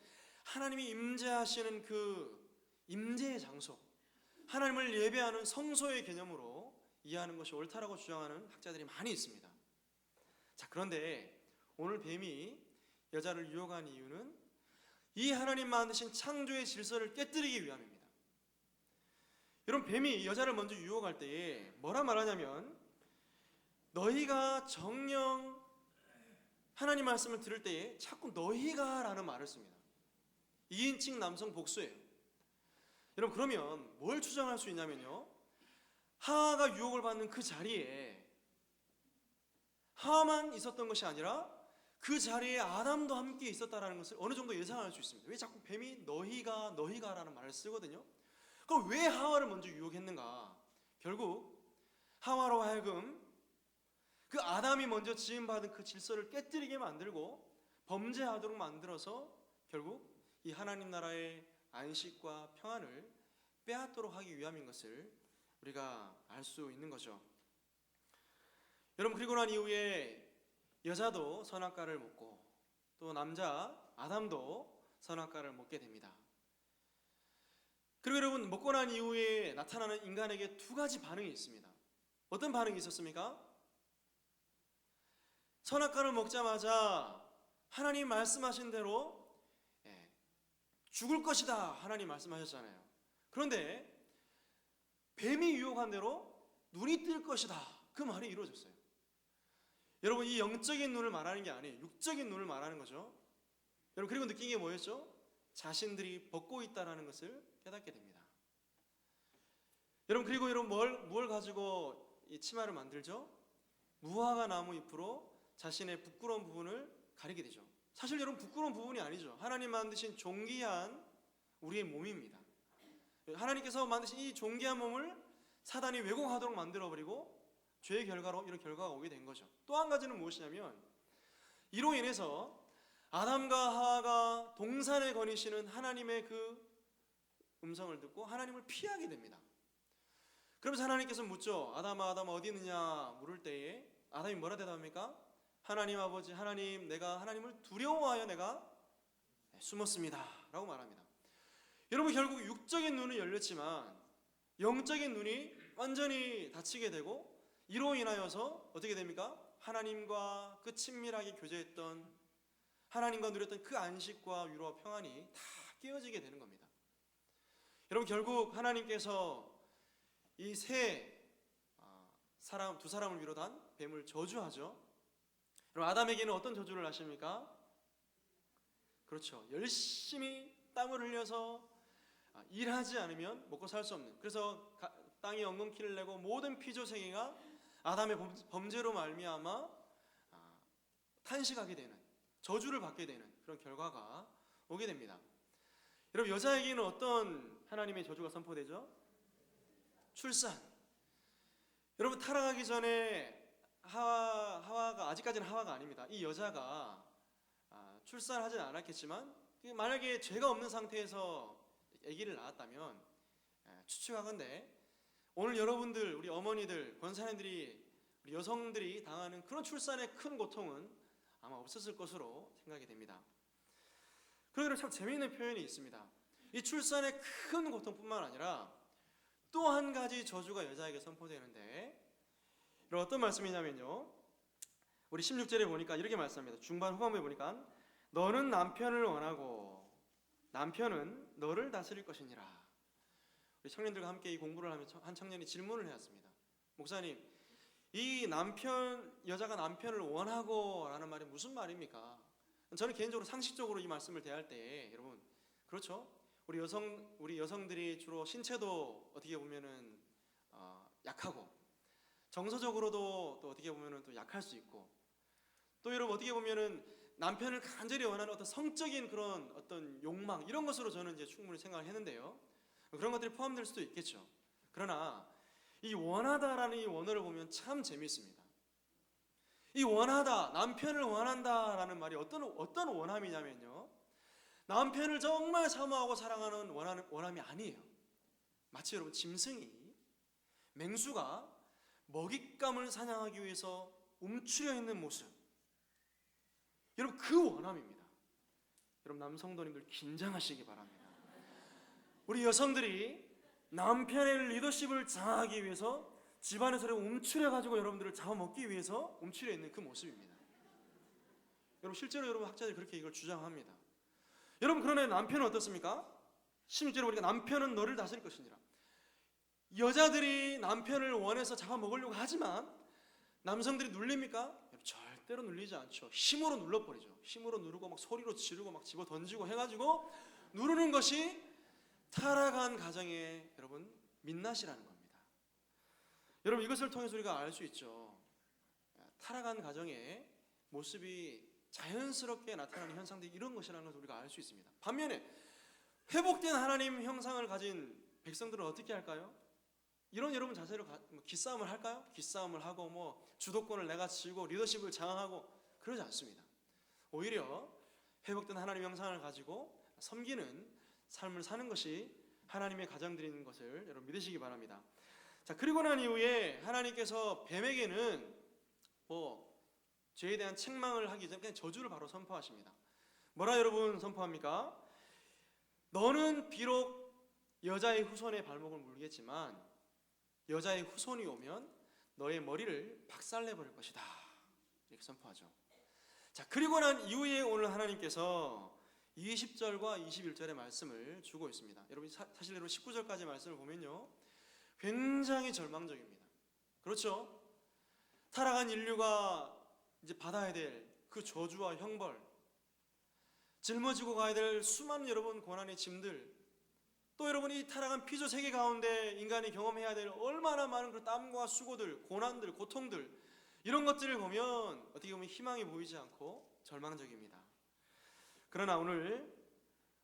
하나님이 임재하시는 그 임재의 장소, 하나님을 예배하는 성소의 개념으로 이해하는 것이 옳다라고 주장하는 학자들이 많이 있습니다. 자, 그런데 오늘 뱀이 여자를 유혹한 이유는 이 하나님 만드신 창조의 질서를 깨뜨리기 위함입니다. 여러분 뱀이 여자를 먼저 유혹할 때에 뭐라 말하냐면 너희가 정녕 하나님 말씀을 들을 때에 자꾸 너희가 라는 말을 씁니다. 2인칭 남성 복수예요. 여러분 그러면 뭘 추정할 수 있냐면요. 하와가 유혹을 받는 그 자리에 하와만 있었던 것이 아니라 그 자리에 아담도 함께 있었다는 것을 어느 정도 예상할 수 있습니다. 왜 자꾸 뱀이 너희가 라는 말을 쓰거든요. 그럼 왜 하와를 먼저 유혹했는가? 결국 하와로 하여금 그 아담이 먼저 지음받은 그 질서를 깨뜨리게 만들고 범죄하도록 만들어서 결국 이 하나님 나라의 안식과 평안을 빼앗도록 하기 위함인 것을 우리가 알 수 있는 거죠. 여러분 그리고 난 이후에 여자도 선악과를 먹고 또 남자 아담도 선악과를 먹게 됩니다. 그리고 여러분 먹고 난 이후에 나타나는 인간에게 두 가지 반응이 있습니다. 어떤 반응이 있었습니까? 선악과를 먹자마자 하나님 말씀하신 대로 죽을 것이다 하나님 말씀하셨잖아요. 그런데 뱀이 유혹한 대로 눈이 뜰 것이다 그 말이 이루어졌어요. 여러분 이 영적인 눈을 말하는 게 아니에요. 육적인 눈을 말하는 거죠. 여러분 그리고 느낀 게 뭐였죠? 자신들이 벗고 있다는 것을 깨닫게 됩니다. 여러분 그리고 여러분 뭘 가지고 이 치마를 만들죠? 무화과 나무 잎으로 자신의 부끄러운 부분을 가리게 되죠. 사실 여러분 부끄러운 부분이 아니죠. 하나님 만드신 존귀한 우리의 몸입니다. 하나님께서 만드신 이 존귀한 몸을 사단이 왜곡하도록 만들어버리고 죄의 결과로 이런 결과가 오게 된 거죠. 또 한 가지는 무엇이냐면 이로 인해서 아담과 하와가 동산에 거니시는 하나님의 그 음성을 듣고 하나님을 피하게 됩니다. 그러면서 하나님께서 묻죠. 아담아 어디 있느냐 물을 때에 아담이 뭐라 대답합니까? 하나님 아버지 하나님 내가 하나님을 두려워하여 내가 숨었습니다 라고 말합니다. 여러분 결국 육적인 눈은 열렸지만 영적인 눈이 완전히 닫히게 되고 이로 인하여서 어떻게 됩니까? 하나님과 그 친밀하게 교제했던 하나님과 누렸던 그 안식과 위로와 평안이 다 깨어지게 되는 겁니다. 여러분 결국 하나님께서 이 두 사람을 비롯한 뱀을 저주하죠. 여러분 아담에게는 어떤 저주를 하십니까? 그렇죠. 열심히 땀을 흘려서 일하지 않으면 먹고 살 수 없는, 그래서 땅이 엉겅퀴를 내고 모든 피조 세계가 아담의 범죄로 말미암아 탄식하게 되는, 저주를 받게 되는 그런 결과가 오게 됩니다. 여러분 여자에게는 어떤 하나님의 저주가 선포되죠? 출산. 여러분 타락하기 전에 하와가 아직까지는 하와가 아닙니다. 이 여자가 출산하지는 않았겠지만 만약에 죄가 없는 상태에서 아기를 낳았다면 추측하건대 오늘 여러분들 우리 어머니들 권사님들이 우리 여성들이 당하는 그런 출산의 큰 고통은 아마 없었을 것으로 생각이 됩니다. 그러나 참 재미있는 표현이 있습니다. 이 출산의 큰 고통뿐만 아니라 또 한 가지 저주가 여자에게 선포되는데 이런 어떤 말씀이냐면요, 우리 16절에 보니까 이렇게 말씀합니다. 중반 후반부에 보니까 너는 남편을 원하고 남편은 너를 다스릴 것이니라. 우리 청년들과 함께 이 공부를 하면 한 청년이 질문을 해왔습니다. 목사님, 이 여자가 남편을 원하고 라는 말이 무슨 말입니까? 저는 개인적으로 상식적으로 이 말씀을 대할 때 여러분 그렇죠? 우리 여성들이 주로 신체도 어떻게 보면은 약하고 정서적으로도 또 어떻게 보면은 또 약할 수 있고 또 여러분 어떻게 보면은 남편을 간절히 원하는 어떤 성적인 그런 어떤 욕망 이런 것으로 저는 이제 충분히 생각을 했는데요. 그런 것들이 포함될 수도 있겠죠. 그러나 이 원하다라는 이 원어를 보면 참 재미있습니다. 이 원하다, 남편을 원한다라는 말이 어떤 원함이냐면요, 남편을 정말 사모하고 사랑하는 원함이 아니에요. 마치 여러분 짐승이 맹수가 먹잇감을 사냥하기 위해서 움츠려 있는 모습, 여러분 그 원함입니다. 여러분 남성도님들 긴장하시기 바랍니다. 우리 여성들이 남편의 리더십을 장악하기 위해서 집안에서 움츠려 가지고 여러분들을 잡아먹기 위해서 움츠려 있는 그 모습입니다. 여러분 실제로 여러분 학자들이 그렇게 이걸 주장합니다. 여러분 그러나 남편은 어떻습니까? 16절에 보니까 남편은 너를 다스릴 것이니라. 여자들이 남편을 원해서 잡아먹으려고 하지만 남성들이 눌립니까? 여러분 절대로 눌리지 않죠. 힘으로 눌러버리죠. 힘으로 누르고 막 소리로 지르고 막 집어 던지고 해가지고 누르는 것이 타락한 가정의 여러분 민낯이라는 겁니다. 여러분 이것을 통해서 우리가 알 수 있죠. 타락한 가정의 모습이 자연스럽게 나타나는 현상들이 이런 것이라는 것을 우리가 알 수 있습니다. 반면에 회복된 하나님 형상을 가진 백성들은 어떻게 할까요? 이런 여러분 자세로 기싸움을 할까요? 기싸움을 하고 뭐 주도권을 내가 쥐고 리더십을 장악하고 그러지 않습니다. 오히려 회복된 하나님 형상을 가지고 섬기는 삶을 사는 것이 하나님의 가정들인 것을 여러분 믿으시기 바랍니다. 자, 그리고 난 이후에 하나님께서 뱀에게는 죄에 대한 책망을 하기 전에 그냥 저주를 바로 선포하십니다. 뭐라 여러분 선포합니까? 너는 비록 여자의 후손의 발목을 물겠지만 여자의 후손이 오면 너의 머리를 박살내 버릴 것이다. 이렇게 선포하죠. 자, 그리고 난 이후에 오늘 하나님께서 20절과 21절의 말씀을 주고 있습니다. 여러분 사실 여러분 19절까지 말씀을 보면요, 굉장히 절망적입니다. 그렇죠? 타락한 인류가 이제 받아야 될 그 저주와 형벌, 짊어지고 가야 될 수많은 여러분 고난의 짐들, 또 여러분이 타락한 피조 세계 가운데 인간이 경험해야 될 얼마나 많은 그 땀과 수고들, 고난들, 고통들, 이런 것들을 보면 어떻게 보면 희망이 보이지 않고 절망적입니다. 그러나 오늘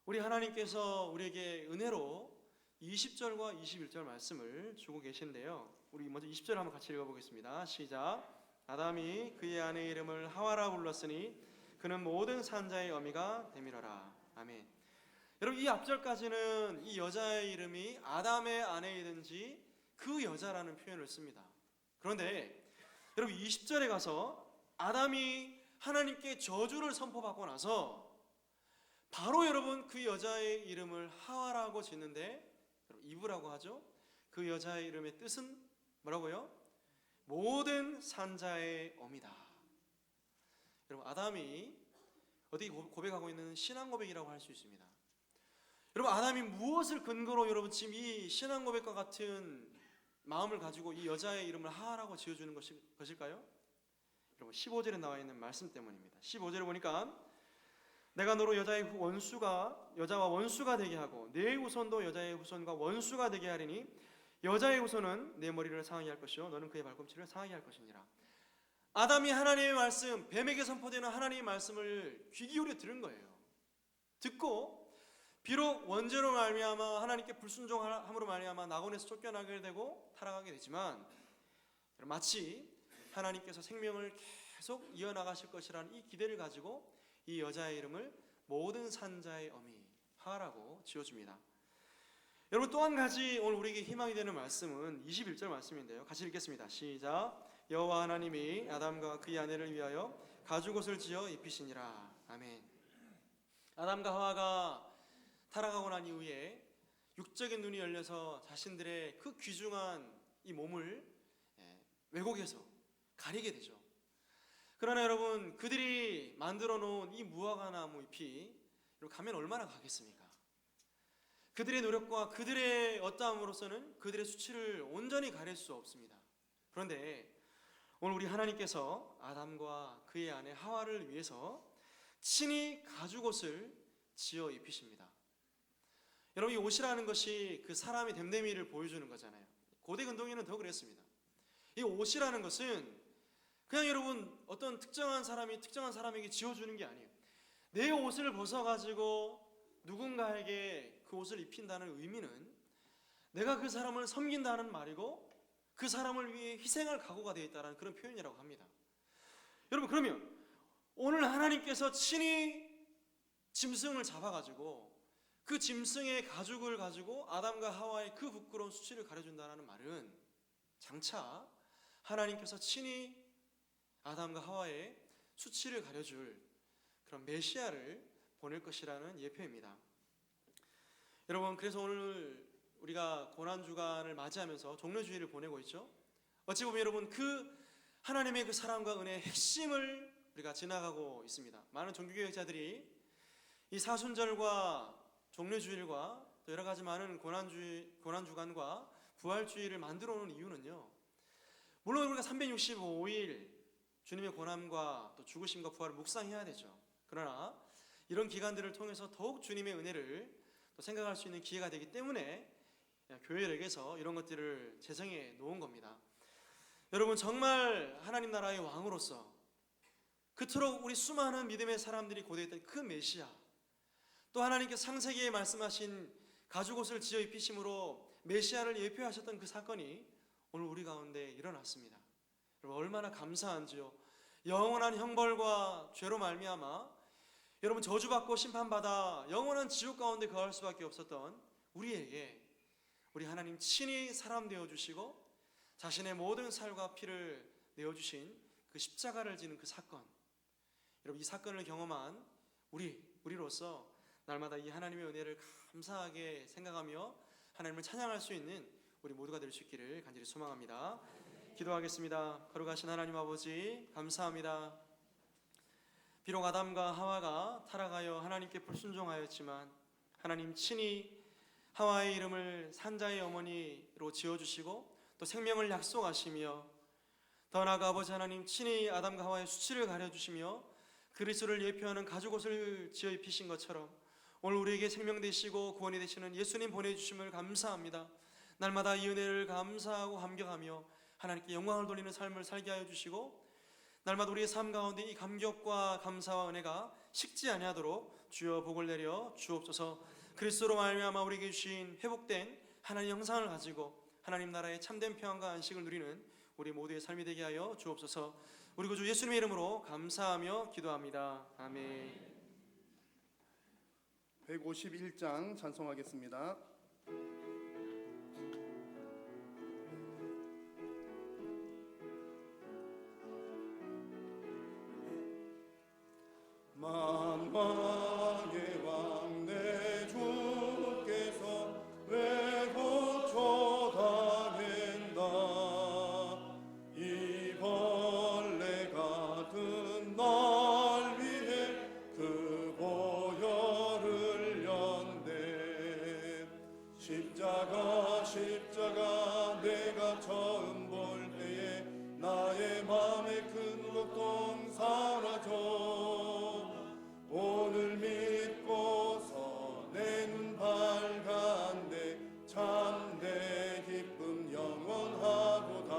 우리 하나님께서 우리에게 은혜로 20절과 21절 말씀을 주고 계신데요, 우리 먼저 20절 한번 같이 읽어보겠습니다. 시작. 아담이 그의 아내의 이름을 하와라 불렀으니 그는 모든 산자의 어미가 되밀어라. 아멘. 여러분 이 앞절까지는 이 여자의 이름이 아담의 아내이든지 그 여자라는 표현을 씁니다. 그런데 여러분 20절에 가서 아담이 하나님께 저주를 선포받고 나서 바로 여러분 그 여자의 이름을 하와라고 짓는데 이브라고 하죠. 그 여자의 이름의 뜻은 뭐라고요? 모든 산자의 어미다. 여러분 아담이 어떻게 고백하고 있는 신앙 고백이라고 할 수 있습니다. 여러분 아담이 무엇을 근거로 여러분 지금 이 신앙 고백과 같은 마음을 가지고 이 여자의 이름을 하와라고 지어주는 것일까요? 여러분 15절에 나와 있는 말씀 때문입니다. 15절에 보니까 내가 너로 여자와 원수가 되게 하고 내 후손도 여자의 후손과 원수가 되게 하리니 여자의 후손은 내 머리를 상하게 할 것이요 너는 그의 발꿈치를 상하게 할 것이니라. 아담이 하나님의 말씀, 뱀에게 선포되는 하나님의 말씀을 귀 기울여 들은 거예요. 듣고 비록 원죄로 말미암아 하나님께 불순종함으로 말미암아 낙원에서 쫓겨나게 되고 타락하게 되지만 마치 하나님께서 생명을 계속 이어나가실 것이라는 이 기대를 가지고 이 여자의 이름을 모든 산자의 어미 하라고 지어줍니다. 여러분, 또 한 가지 오늘 우리에게 희망이 되는 말씀은 21절 말씀인데요. 같이 읽겠습니다. 시작. 여호와 하나님이 아담과 그의 아내를 위하여 가죽옷을 지어 입히시니라. 아멘. 아담과 하와가 타락하고 난 이후에 육적인 눈이 열려서 자신들의 그 귀중한 이 몸을 왜곡해서 가리게 되죠. 그러나 여러분, 그들이 만들어 놓은 이 무화과나무 잎이 가면 얼마나 가겠습니까? 그들의 노력과 그들의 어떠함으로서는 그들의 수치를 온전히 가릴 수 없습니다. 그런데 오늘 우리 하나님께서 아담과 그의 아내 하와를 위해서 친히 가죽옷을 지어 입히십니다. 여러분, 이 옷이라는 것이 그 사람의 됨됨이를 보여주는 거잖아요. 고대 근동에는 더 그랬습니다. 이 옷이라는 것은 그냥 여러분 어떤 특정한 사람이 특정한 사람에게 지어주는 게 아니에요. 내 옷을 벗어가지고 누군가에게 그 옷을 입힌다는 의미는 내가 그 사람을 섬긴다는 말이고 그 사람을 위해 희생할 각오가 되어 있다는 그런 표현이라고 합니다. 여러분, 그러면 오늘 하나님께서 친히 짐승을 잡아가지고 그 짐승의 가죽을 가지고 아담과 하와의 그 부끄러운 수치를 가려준다는 말은 장차 하나님께서 친히 아담과 하와의 수치를 가려줄 그런 메시아를 보낼 것이라는 예표입니다. 여러분, 그래서 오늘 우리가 고난주간을 맞이하면서 종려주일을 보내고 있죠. 어찌 보면 여러분, 그 하나님의 그 사랑과 은혜의 핵심을 우리가 지나가고 있습니다. 많은 종교개혁자들이 이 사순절과 종려주일과 또 여러 가지 많은 고난주간과 부활주일을 만들어 놓은 이유는요, 물론 우리가 365일 주님의 고난과 또 죽으심과 부활을 묵상해야 되죠. 그러나 이런 기간들을 통해서 더욱 주님의 은혜를 또 생각할 수 있는 기회가 되기 때문에 교회력에서 이런 것들을 제정해 놓은 겁니다. 여러분, 정말 하나님 나라의 왕으로서 그토록 우리 수많은 믿음의 사람들이 고대했던 그 메시아, 또 하나님께서 창세기에 말씀하신 가죽옷을 지어 입히심으로 메시아를 예표하셨던 그 사건이 오늘 우리 가운데 일어났습니다. 여러분, 얼마나 감사한지요. 영원한 형벌과 죄로 말미암아 여러분 저주받고 심판받아 영원한 지옥 가운데 거할 수밖에 없었던 우리에게 우리 하나님 친히 사람 되어주시고 자신의 모든 살과 피를 내어주신 그 십자가를 지는 그 사건, 여러분, 이 사건을 경험한 우리로서 날마다 이 하나님의 은혜를 감사하게 생각하며 하나님을 찬양할 수 있는 우리 모두가 될 수 있기를 간절히 소망합니다. 기도하겠습니다. 거룩하신 하나님 아버지, 감사합니다. 비록 아담과 하와가 타락하여 하나님께 불순종하였지만 하나님 친히 하와의 이름을 산자의 어머니로 지어주시고 또 생명을 약속하시며 더 나아가 아버지 하나님 친히 아담과 하와의 수치를 가려주시며 그리스도를 예표하는 가죽옷을 지어 입히신 것처럼 오늘 우리에게 생명 되시고 구원이 되시는 예수님 보내주심을 감사합니다. 날마다 이 은혜를 감사하고 감격하며 하나님께 영광을 돌리는 삶을 살게 하여 주시고 날마다 우리의 삶 가운데 이 감격과 감사와 은혜가 식지 아니하도록 주여 복을 내려 주옵소서. 그리스도로 말미암아 우리에게 주신 회복된 하나님 형상을 가지고 하나님 나라의 참된 평안과 안식을 누리는 우리 모두의 삶이 되게 하여 주옵소서. 우리 구주 예수님의 이름으로 감사하며 기도합니다. 아멘. 151장 찬송하겠습니다. 만왕의 왕 내 주께서 왜 고초당한다. 이 벌레 같은 날 위해 그 보혈을 흘렸네. 십자가 내가 처음 볼 때에 나의 맘에 큰 고통 사라져. 오늘 믿고서 내 눈 밝았네. 참내 기쁨 영원하도다.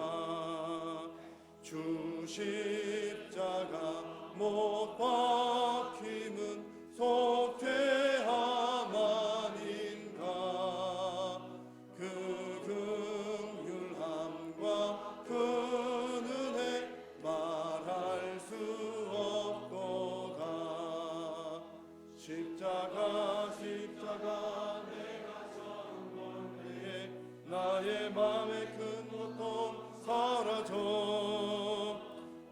주 십자가 못 박힘은 속죄하마 나의 맘의 큰 고통 사라져.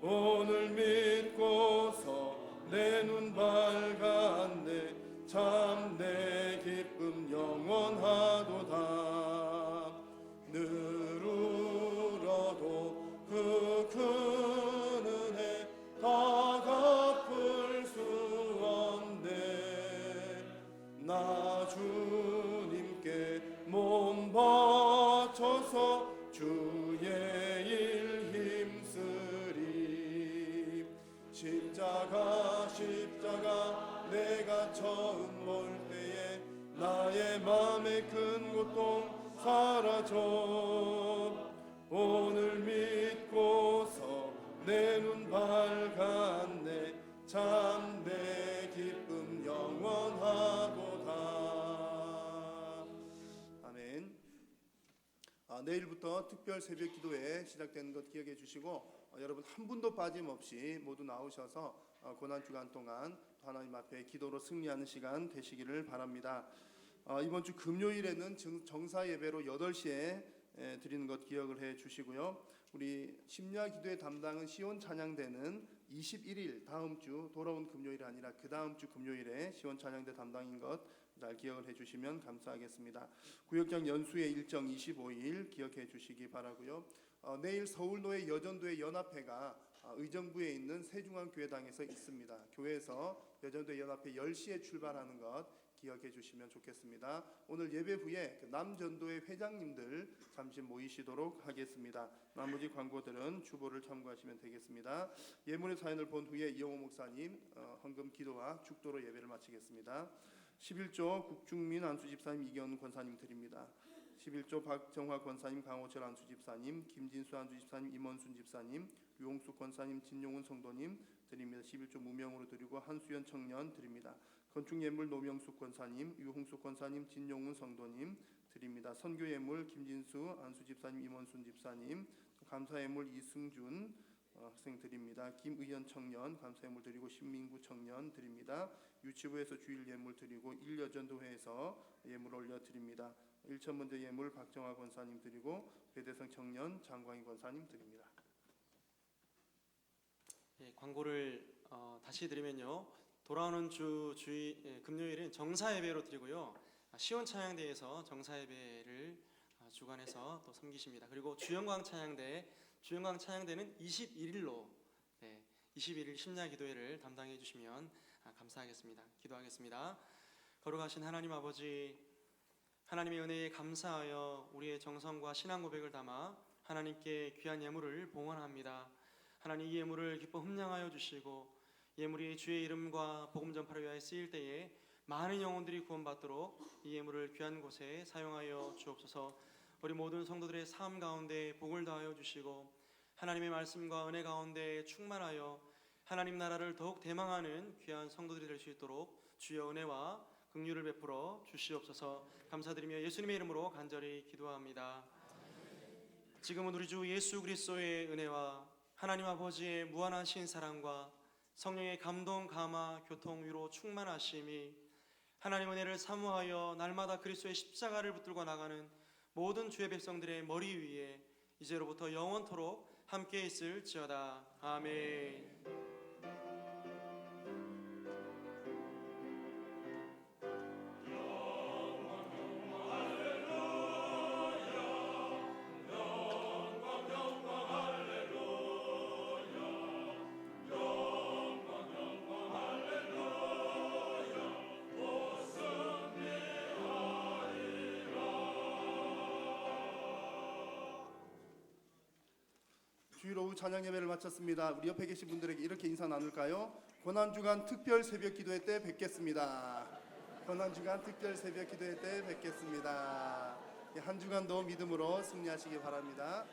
오늘 믿고서 내 눈 밝았네. 참 내 기쁨 영원하도다. 늘 울어도 그 큰 은혜 다 갚을 수 없네. 나 주님께 몸 바쳐서 주의 일 힘쓰리. 십자가 내가 처음 볼 때에 나의 맘의 큰 고통 사라져. 오늘 믿고서 내 눈 밝았네. 참 내 기쁨 영원하도다. 아멘. 내일부터 특별 새벽 기도회 시작되는 것 기억해 주시고, 여러분 한 분도 빠짐없이 모두 나오셔서 고난 주간 동안 하나님 앞에 기도로 승리하는 시간 되시기를 바랍니다. 이번 주 금요일에는 정사 예배로 8시에 드리는 것 기억을 해 주시고요. 우리 심야 기도의 담당은 시온 찬양대는 21일 다음 주 돌아온 금요일이 아니라 그 다음 주 금요일에 시온 찬양대 담당인 것 잘 기억을 해 주시면 감사하겠습니다. 구역장 연수의 일정 25일 기억해 주시기 바라고요. 내일 서울노예 여전도회 연합회가 의정부에 있는 세중앙교회당에서 있습니다. 교회에서 여전도회 연합회 10시에 출발하는 것 기억해 주시면 좋겠습니다. 오늘 예배 후에 남전도회 회장님들 잠시 모이시도록 하겠습니다. 나머지 광고들은 주보를 참고하시면 되겠습니다. 예물의 사연을 본 후에 이영호 목사님 헌금 기도와 축도로 예배를 마치겠습니다. 11조 국중민 안수집사님 이경훈 권사님 드립니다. 11조 박정화 권사님 강호철 안수집사님 김진수 안수집사님 임원순 집사님 유홍숙 권사님 진용훈 성도님 드립니다. 11조 무명으로 드리고 한수연 청년 드립니다. 건축예물 노명숙 권사님 유홍숙 권사님 진용훈 성도님 드립니다. 선교예물 김진수 안수집사님 임원순 집사님 감사예물 이승준 학생 드립니다. 김의현 청년 감사예물 드리고 신민구 청년 드립니다. 유치부에서 주일 예물 드리고 일여전도회에서 예물 올려 드립니다. 일천문제 예물 박정화 권사님 드리고 배대성 청년 장광희 권사님 드립니다. 광고를 다시 드리면요. 돌아오는 금요일은 정사 예배로 드리고요. 시온 찬양대에서 정사 예배를 주관해서 또 섬기십니다. 그리고 주영광 찬양대는 21일로 21일 심야 기도회를 담당해 주시면 감사하겠습니다. 기도하겠습니다. 거룩하신 하나님 아버지, 하나님의 은혜에 감사하여 우리의 정성과 신앙 고백을 담아 하나님께 귀한 예물을 봉헌합니다. 하나님 이 예물을 기뻐 흠량하여 주시고 예물이 주의 이름과 복음 전파를 위하여 쓰일 때에 많은 영혼들이 구원받도록 이 예물을 귀한 곳에 사용하여 주옵소서. 우리 모든 성도들의 삶 가운데 복을 더하여 주시고 하나님의 말씀과 은혜 가운데 충만하여 하나님 나라를 더욱 대망하는 귀한 성도들이 될 수 있도록 주의 은혜와 긍휼을 베풀어 주시옵소서. 감사드리며 예수님의 이름으로 간절히 기도합니다. 지금은 우리 주 예수 그리스도의 은혜와 하나님 아버지의 무한하신 사랑과 성령의 감동, 감화, 교통, 위로 충만하심이 하나님 은혜를 사모하여 날마다 그리스도의 십자가를 붙들고 나가는 모든 주의 백성들의 머리 위에 이제로부터 영원토록 함께 있을지어다. 아멘. 주일 오후 찬양 예배를 마쳤습니다. 우리 옆에 계신 분들에게 이렇게 인사 나눌까요? 고난주간 특별 새벽 기도회 때 뵙겠습니다. 고난주간 특별 새벽 기도회 때 뵙겠습니다. 한 주간도 믿음으로 승리하시기 바랍니다.